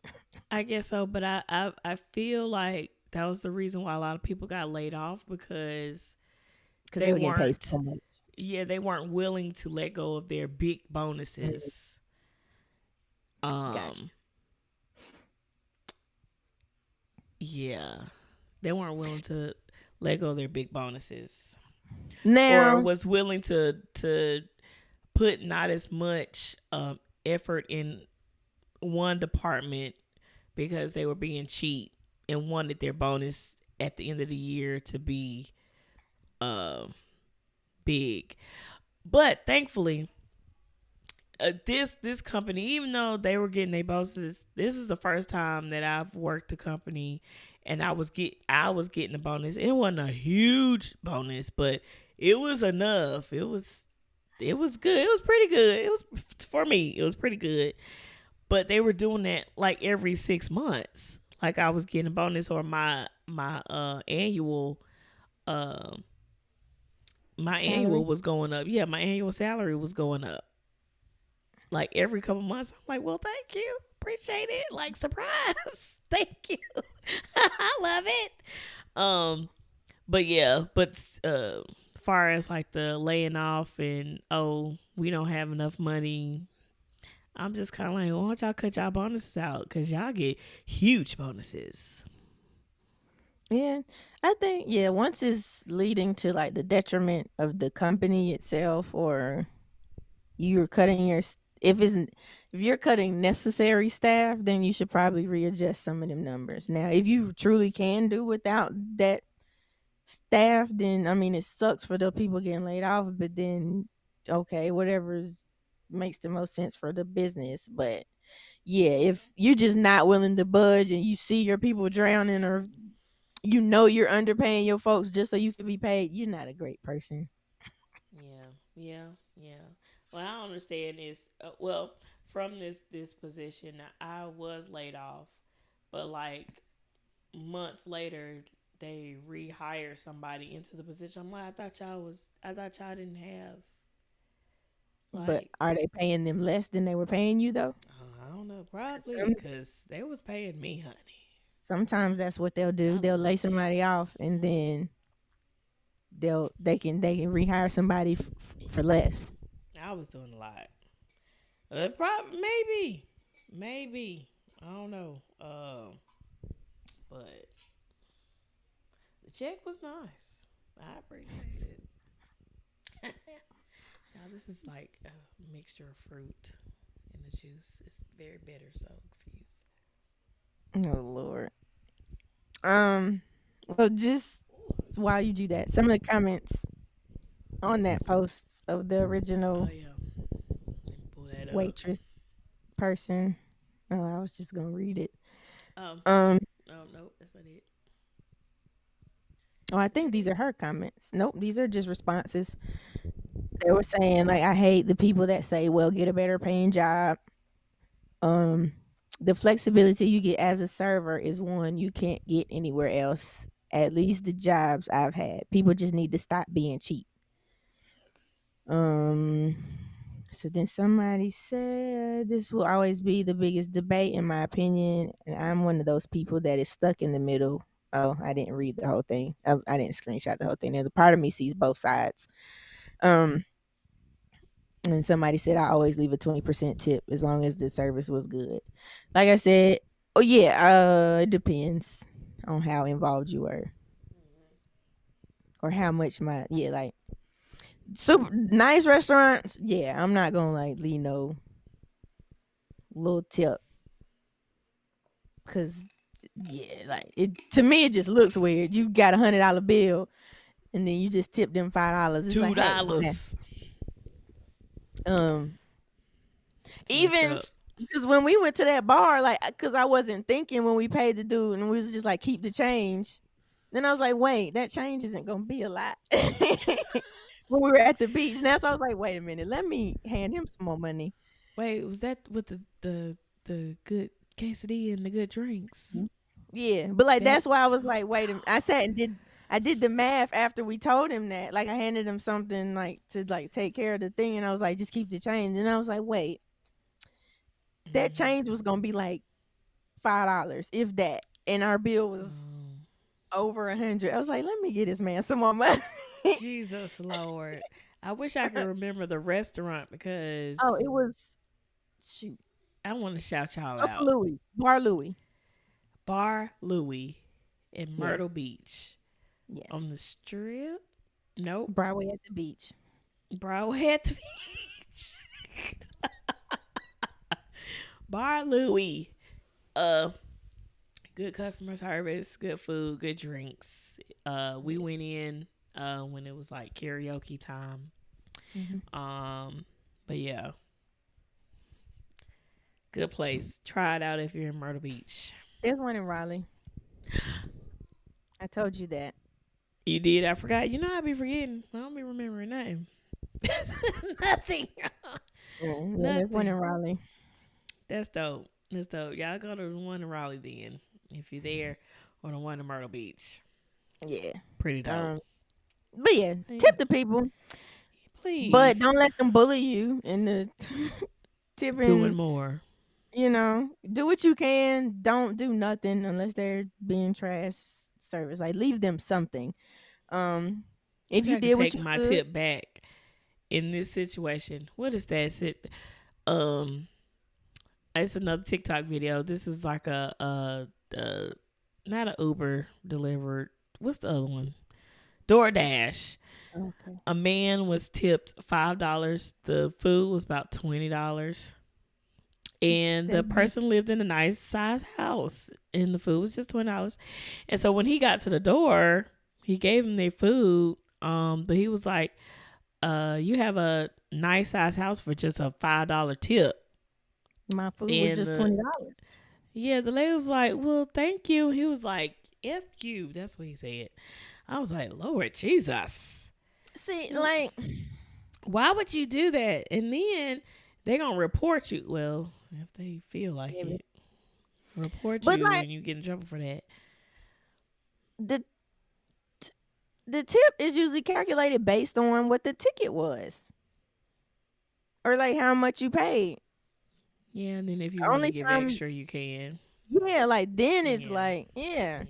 I guess so, but I feel like that was the reason why a lot of people got laid off because Because they they were getting paid weren't so much. they weren't willing to let go of their big Mm, bonuses. gotcha. Um yeah. They weren't willing to let go of their big bonuses. Or Now, was willing to put not as much effort in one department because they were being cheap and wanted their bonus at the end of the year to be uh, big. But thankfully, this company, even though they were getting their bonuses, this is the first time that I've worked a company and I was getting a bonus. It wasn't a huge bonus, but it was enough. It was good. It was pretty good. It was for me. It was pretty good. But they were doing that like every 6 months. Like I was getting a bonus or uh my annual salary. was going up. Yeah, my annual salary was going up like every couple months. I'm like, well, thank you, appreciate it. Like surprise, thank you, I love it. Um, but yeah, but far as like the laying off and oh, we don't have enough money. I'm just kind of like, why don't y'all cut y'all bonuses out? Because y'all get huge bonuses. Yeah, I think once it's leading to like the detriment of the company itself, or you're cutting if you're cutting necessary staff, then you should probably readjust some of them numbers. Now, if you truly can do without that staff, then I mean it sucks for the people getting laid off, but then okay, whatever makes the most sense for the business. But yeah, if you're just not willing to budge and you see your people drowning, or you're underpaying your folks just so you can be paid, you're not a great person. Yeah, yeah, yeah. What I don't understand is, well, from this position, I was laid off, but like months later, they rehire somebody into the position. I'm like, I thought y'all didn't have But like, are they paying them less than they were paying you though? I don't know, 'Cause probably because they was paying me, honey. sometimes that's what they'll do. I They'll lay loved it. somebody off, and then they can rehire somebody for less. I was doing a lot. Probably maybe I don't know. But the check was nice. I appreciate it. Now this is like a mixture of fruit and the juice. It's very bitter, so excuse. Oh Lord. Um. Well, just while you do that, some of the comments on that post of the Oh original yeah, let me pull that up. waitress person. Oh, I was just gonna read it. Um, Um. oh no, that's not it. Oh, I Is think that these it? are her comments. Nope, these are just responses. They were saying like, I hate the people that say, "Well, get a better paying job." Um, the flexibility you get as a server is one you can't get anywhere else. At least the jobs I've had, people just need to stop being cheap. Um, so then somebody said this will always be the biggest debate in my opinion, and I'm one of those people that is stuck in the middle. Oh, I didn't read the whole thing. I didn't screenshot the whole thing. There's a part of me sees both sides. Um, and somebody said I always leave a 20% tip as long as the service was good. Like I said, oh yeah, it depends on how involved you were. or how much my like super nice restaurants. Yeah, I'm not gonna like leave no little tip because yeah, like it to me it just looks weird. You got $100 bill and then you just tip them $5. It's like, Two hey, man, dollars. um, It's messed even up. because when we went to that bar, like, because I wasn't thinking when we paid the dude, and we was just like, keep the change. Then I was like, wait, that change isn't gonna be a lot. When we were at the beach, and that's why I was like, wait a minute, let me hand him some more money. Wait, was that with the good quesadilla and the good drinks? Yeah, but like That that's why I was like, wait a minute. I did the math after we told him that. Like I handed him something like to like take care of the thing, and I was like, just keep the change. And I was like, wait, that Mhm. change was gonna be like $5, if that, and our bill was um, over 100. I was like, let me get this man some more money. Jesus Lord. I wish I could remember the restaurant Oh, because it was shoot, I want to shout y'all Uncle out. Louis, Bar Louis. Bar Louie in Yeah, Myrtle Beach on yes, the strip. Nope. Broadway at the beach. Broadway at the beach. Bar Louie. Uh, good customer service, good food, good drinks. We Yeah. went in when it was like karaoke time. Hmm. Um, but yeah, good place. Try it out if you're in Myrtle Beach. There's one in Raleigh. I told you that. You did. I forgot. You know I be forgetting. I don't be remembering nothing. Nothing. Yeah, there's one in Nothing. Raleigh. That's dope. That's dope. Y'all go to the one in Raleigh then, if you're there, or the one in Myrtle Beach. Yeah. Pretty dope. Um. But yeah, Yeah. tip the people, but Please don't let them bully you in the doing tipping. more. Do what you can. Don't do nothing unless they're being trash service. Like leave them something. Um, I if think you I could did what take you my could, tip back in this situation. What is that? Um, it's another TikTok video. This is like a not a Uber delivered. What's the other one? DoorDash. okay, A man was tipped $5. The food was about $20. And the then person lived in a nice size house and the food was just $20. And so when he got to the door, he gave him their food. But he was like, you have a nice size house for just a $5 tip. my food was And just the $20. yeah, the lady was like, well, thank you. He was like, F you. That's what he said. I was like, Lord Jesus. See, like, Why would you do that? And then they gonna report you. Well, if they feel like maybe. it, report But you like and you get in trouble for that. the the tip is usually calculated based on what the ticket was, or like how much you paid. Yeah, and then if you want to Only give time, extra, you can. yeah, like then it's Yeah, like, yeah.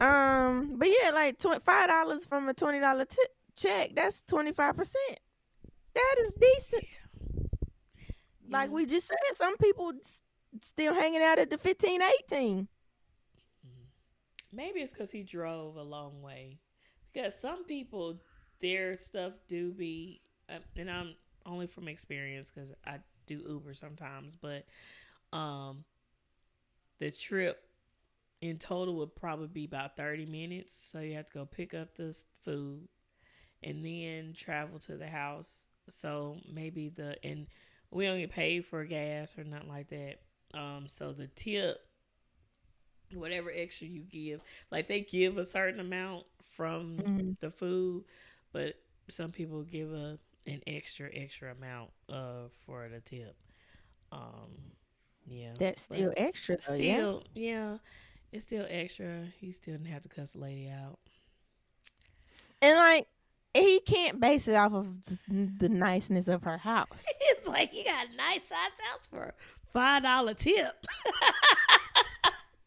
yeah, But yeah, like $5 from a $20 check. That's 25%. That is decent. Like yeah. we just said, some people still hanging out at the 15, 18. Mhm. Maybe it's because he drove a long way. Because some people, their stuff do be, and I'm only from experience because I do Uber sometimes, but um, the trip in total would probably be about 30 minutes. So you have to go pick up this food and then travel to the house. So maybe and we don't get paid for gas or nothing like that. So the tip, whatever extra you give, like they give a certain amount from Mhm. the food, but some people give an extra amount for the tip. Um, yeah, That's but still extra though, yeah. still, yeah, it's still extra. He still didn't have to cuss the lady out. And like he can't base it off of the niceness of her house. It's like you got a nice size house for a $5 tip.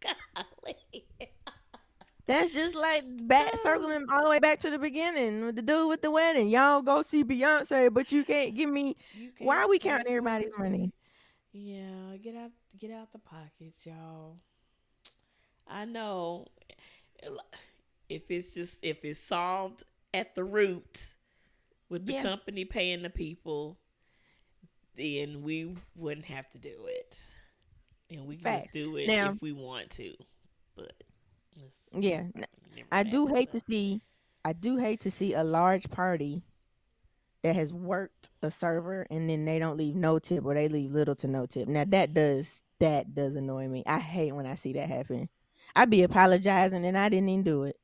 Golly. That's just like back circling all the way back to the beginning with the dude with the wedding. Y'all go see Beyonce, but you can't give me. You Why can't are we pay counting for everybody's it. money? Yeah, get out the pockets, y'all. I know if it's solved at the root with the Yeah, company paying the people, then we wouldn't have to do it. And we can just facts. do it Now, if we want to. But it's yeah, never I gonna do happen. hate So to see, I do hate to see a large party that has worked a server and then they don't leave no tip or they leave little to no tip. Now that does annoy me. I hate when I see that happen. I be apologizing and I didn't even do it.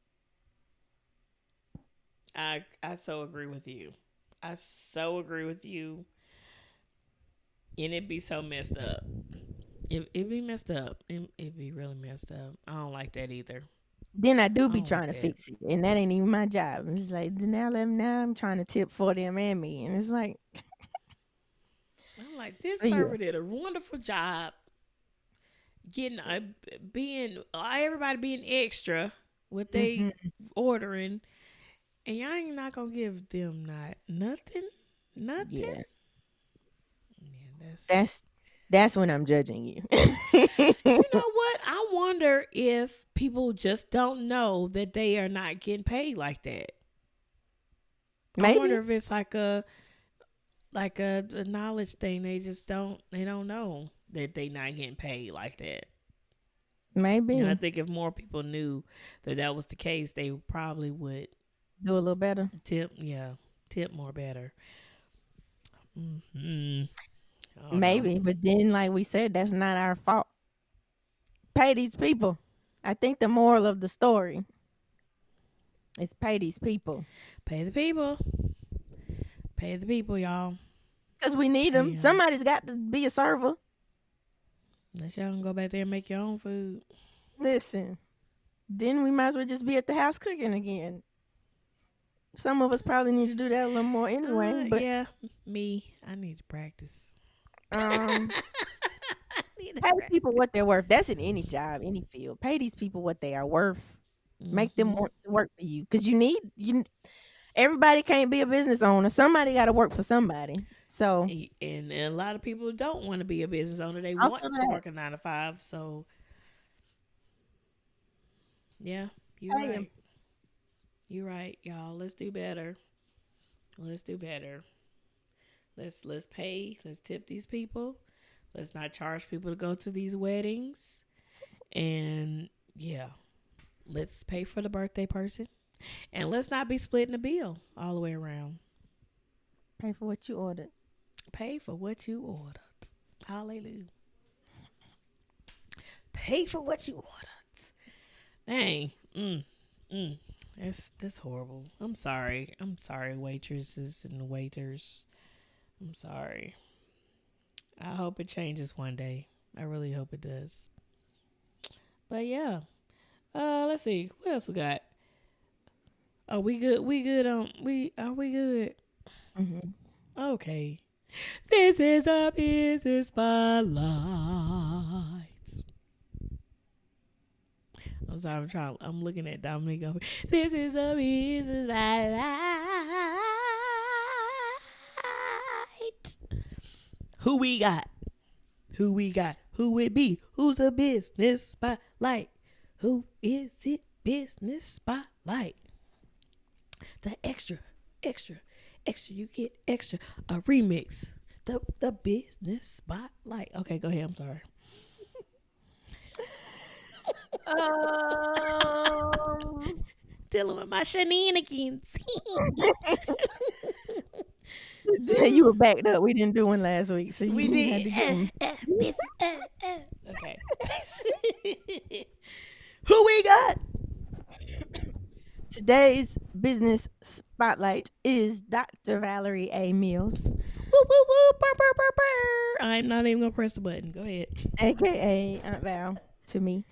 I so agree with you. I so agree with you. And it be so messed up. It be messed up. It be really messed up. I don't like that either. Then I do I be don't like trying to that. fix it, and that ain't even my job. It's like now I'm trying to tip for them and me, and it's like, I'm like, this but yeah, server did a wonderful job getting being everybody being extra what they hmm ordering, and y'all ain't not gonna give them nothing. yeah. Yeah, that's. That's when I'm judging you. You know what? I wonder if people just don't know that they are not getting paid like that. I Maybe, wonder if it's like a knowledge thing. They don't know that they not getting paid like that. And I maybe think if more people knew that that was the case, they probably would do a little better. tip. Yeah, tip more better. Hmm. I don't know. Maybe, but then, like we said, that's not our fault. Pay these people. I think the moral of the story is pay these people Pay the people. Pay the people, y'all. because we need Pay them. them. Somebody's got to be a server. Let y'all can go back there and make your own food. Listen, then we might as well just be at the house cooking again. Some of us probably need to do that a little more anyway. But Yeah, me. I need to practice. um, I need to pay practice. people what they're worth. That's in any job, any field. Pay these people what they are worth. Make them Hmm. want to work for you because you. Everybody can't be a business owner. Somebody got to work for somebody. So And a lot of people don't want to be a business owner. They also want to that work a 9 to 5. So yeah, you're pay them. right. You're right, y'all. Let's do better. Let's do better. Let's pay. Let's tip these people. Let's not charge people to go to these weddings. And yeah, let's pay for the birthday person. And let's not be splitting the bill all the way around. Pay for what you ordered. Pay for what you ordered. Hallelujah. Pay for what you ordered. Dang. Mm. That's horrible. I'm sorry. I'm sorry, waitresses and waiters. I'm sorry. I hope it changes one day. I really hope it does. But yeah. Let's see. What else we got? Oh, we good. We good. We are we good. Hmm. Okay. This is a business spotlight. I'm sorry. I'm trying. I'm looking at Dominique. Over. This is a business spotlight. Who we got? Who we got? Who it be? Who's a business spotlight? Who is it? Business spotlight. The extra, extra. You get extra. A remix. The business spotlight. Okay, go ahead. I'm sorry. Um, Dealing with my shenanigans. you were backed up. We didn't do one last week, so We you had did. to get one. Okay. Who we got? Today's business spotlight is Dr. Valerie A. Mills, Woo, woo, woo, burr, burr, burr, burr. I'm not even gonna press the button. Go ahead. aka Aunt Val to me.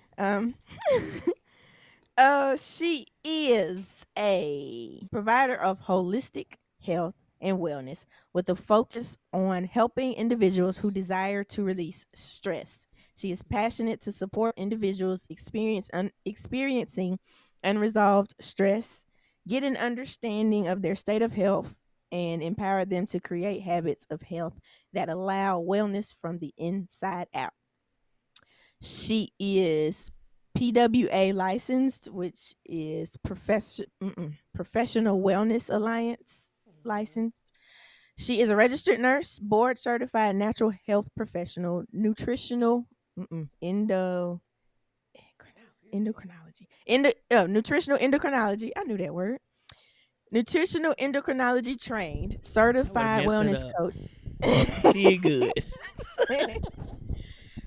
She is a provider of holistic health and wellness with a focus on helping individuals who desire to release stress. She is passionate to support individuals experiencing unresolved stress, get an understanding of their state of health, and empower them to create habits of health that allow wellness from the inside out. She is PWA licensed, which is Professional Wellness Alliance licensed. She is a registered nurse, board certified natural health professional, nutritional, endo, endocrinology, nutritional endocrinology. I knew that word. Nutritional endocrinology trained, I would have certified messed it wellness up. coach. You did good.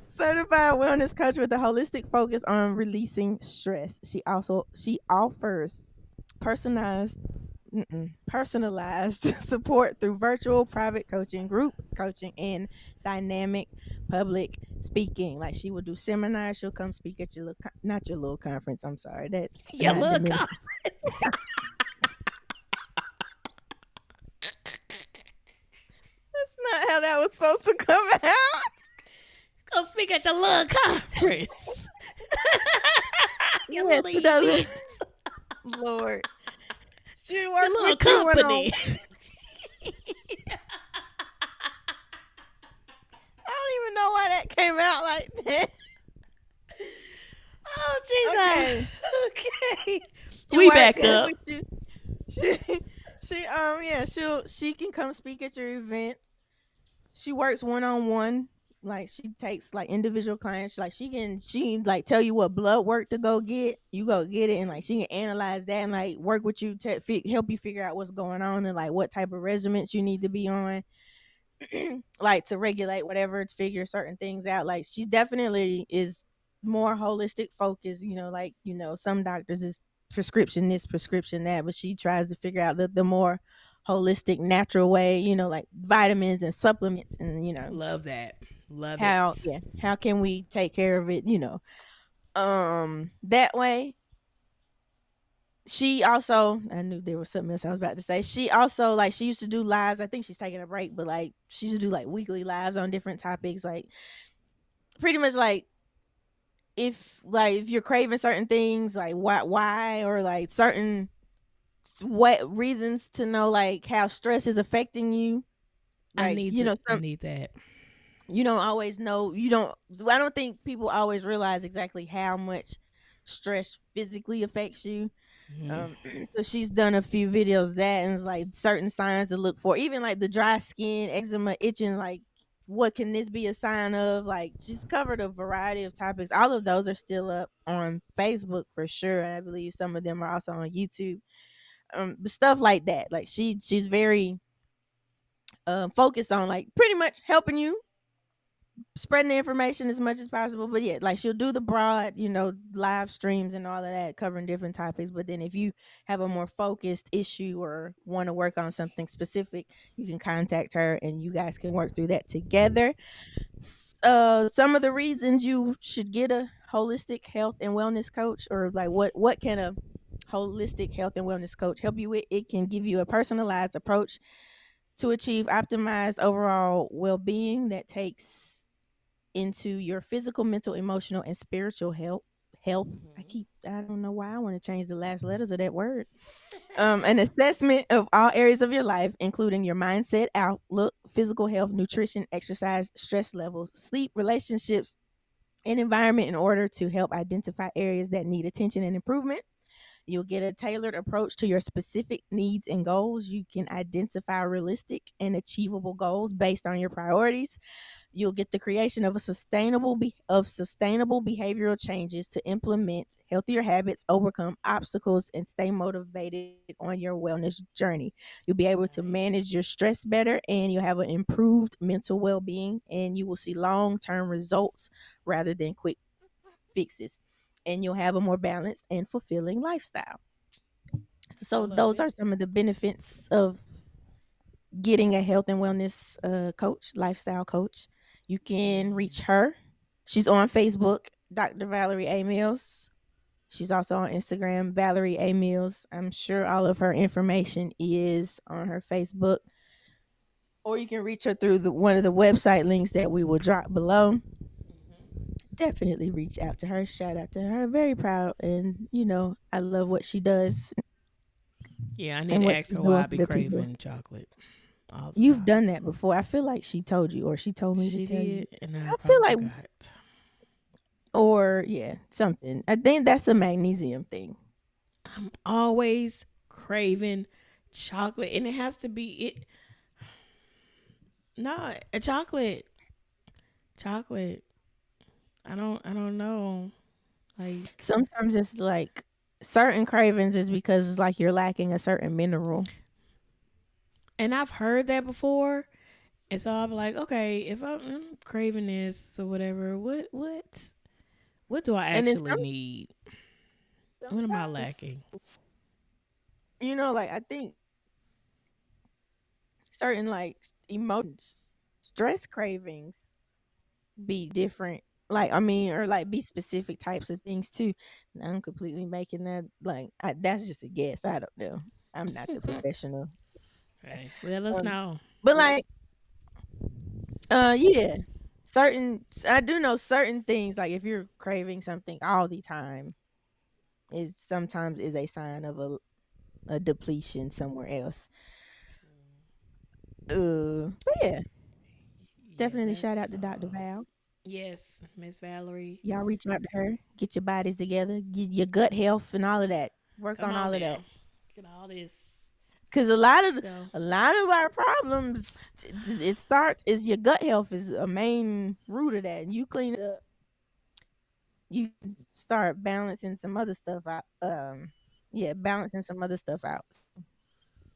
Certified wellness coach with a holistic focus on releasing stress. She offers personalized personalized support through virtual private coaching, group coaching, and dynamic public speaking. Like she will do seminars. She'll come speak at your little, not your little conference. I'm sorry, that Yeah, not look. diminish. That's not how that was supposed to come out. Go speak at your little conference. Your Yes, little it doesn't. event. Lord, she Your work little with you one on. company. I don't even know why that came out like that. Oh, Jesus. Okay, Okay. she We work backed up. with you. She, yeah, she can come speak at your events. She works one on one. Like she takes like individual clients. Like she like tell you what blood work to go get. You go get it, and like she can analyze that and like work with you to help you figure out what's going on and like what type of regimens you need to be on. Like to regulate whatever to figure certain things out. Like she definitely is more holistic focused, like, some doctors is prescription this, prescription that, but she tries to figure out the more holistic, natural way, like vitamins and supplements and, Love that. Love how it. yeah, how can we take care of it, that way. She also, I knew there was something else I was about to say. She also like she used to do lives. I think she's taking a break, but like she used to do like weekly lives on different topics, like pretty much like if you're craving certain things, like why or like certain what reasons to know like how stress is affecting you. I Like, need to. I need that. you don't always know, I don't think people always realize exactly how much stress physically affects you. Mhm. So she's done a few videos of that and it's like certain signs to look for, even like the dry skin, eczema, itching, like what can this be a sign of? Like she's covered a variety of topics. All of those are still up on Facebook for sure, and I believe some of them are also on YouTube. But stuff like that, like she's very focused on like pretty much helping you spreading the information as much as possible. But yeah, like she'll do the broad, live streams and all of that, covering different topics. But then if you have a more focused issue or want to work on something specific, you can contact her and you guys can work through that together. Some of the reasons you should get a holistic health and wellness coach, or like what can a holistic health and wellness coach help you with? It can give you a personalized approach to achieve optimized overall well-being that takes into your physical, mental, emotional, and spiritual health. I don't know why I want to change the last letters of that word. An assessment of all areas of your life, including your mindset, outlook, physical health, nutrition, exercise, stress levels, sleep, relationships, and environment, in order to help identify areas that need attention and improvement. You'll get a tailored approach to your specific needs and goals. You can identify realistic and achievable goals based on your priorities. You'll get the creation of sustainable behavioral changes to implement healthier habits, overcome obstacles, and stay motivated on your wellness journey. You'll be able to Nice. manage your stress better, and you'll have an improved mental well-being, and you will see long-term results rather than quick fixes. And you'll have a more balanced and fulfilling lifestyle. I So love those it. are some of the benefits of getting a health and wellness coach, lifestyle coach. You can reach her. She's on Facebook, Dr. Valerie A. Mills. She's also on Instagram, Valerie A. Mills. I'm sure all of her information is on her Facebook. Or you can reach her through one of the website links that we will drop below. Definitely reach out to her. Shout out to her. Very proud. And, I love what she does Yeah, I need and to what ask she's her why doing I for be the people. craving chocolate all the You've time. done that before. I feel like she told you or she told me to She tell you. did, and I I feel probably like forgot. or yeah, something. I think that's the magnesium thing. I'm always craving chocolate, and it has to be it. No, a chocolate. I don't know. Like, Sometimes it's like certain cravings is because it's like you're lacking a certain mineral. and I've heard that before, and so I'm like, okay, if I'm craving this or whatever, what do I And then actually need? What am I sometimes, lacking? like I think certain like emotions, stress cravings be different. Like I mean, or like be specific types of things too. And I'm completely making that like that's just a guess. I don't know. I'm not the professional. Right. Let us Um, know. but like, yeah, I do know certain things. Like if you're craving something all the time, is sometimes is a sign of a depletion somewhere else. But yeah, Yeah, definitely shout out that's to Dr. Val. yes, Miss Valerie. Y'all reach out to her, get your bodies together, get your gut health and all of that. Work Come on on all of that. now, get all this Cause stuff. a lot of our problems, it starts is your gut health is a main root of that. And you clean it up, you start balancing some other stuff out. Yeah, balancing some other stuff out.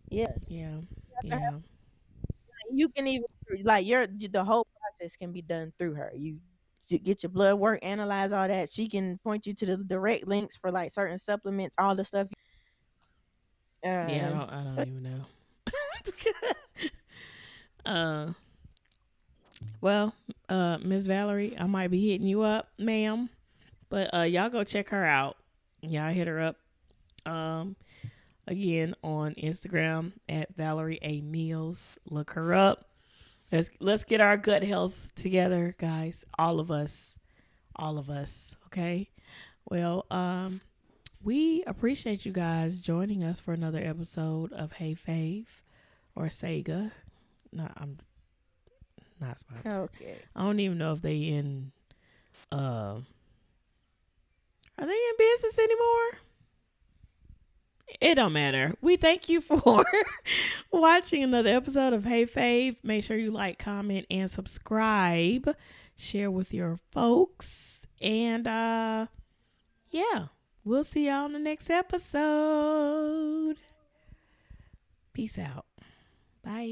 Yeah, Yeah, yeah, you can even like the whole process can be done through her. Get your blood work, analyze all that. She can point you to the direct links for like certain supplements, all the stuff. yeah. I Uh, don't. I don't so even know. uh, well, Miss Valerie, I might be hitting you up, ma'am. But y'all go check her out. Y'all hit her up. Um, again on Instagram at Valerie A Meals. Look her up. Let's get our gut health together, guys. All of us. All of us. Okay. Well, we appreciate you guys joining us for another episode of Hey Fave or Sega. No, I'm not sponsored. okay. I don't even know if they in uh are they in business anymore? It don't matter. We thank you for watching another episode of Hey Fave. Make sure you like, comment, and subscribe. Share with your folks. And yeah, we'll see y'all on the next episode. Peace out. Bye.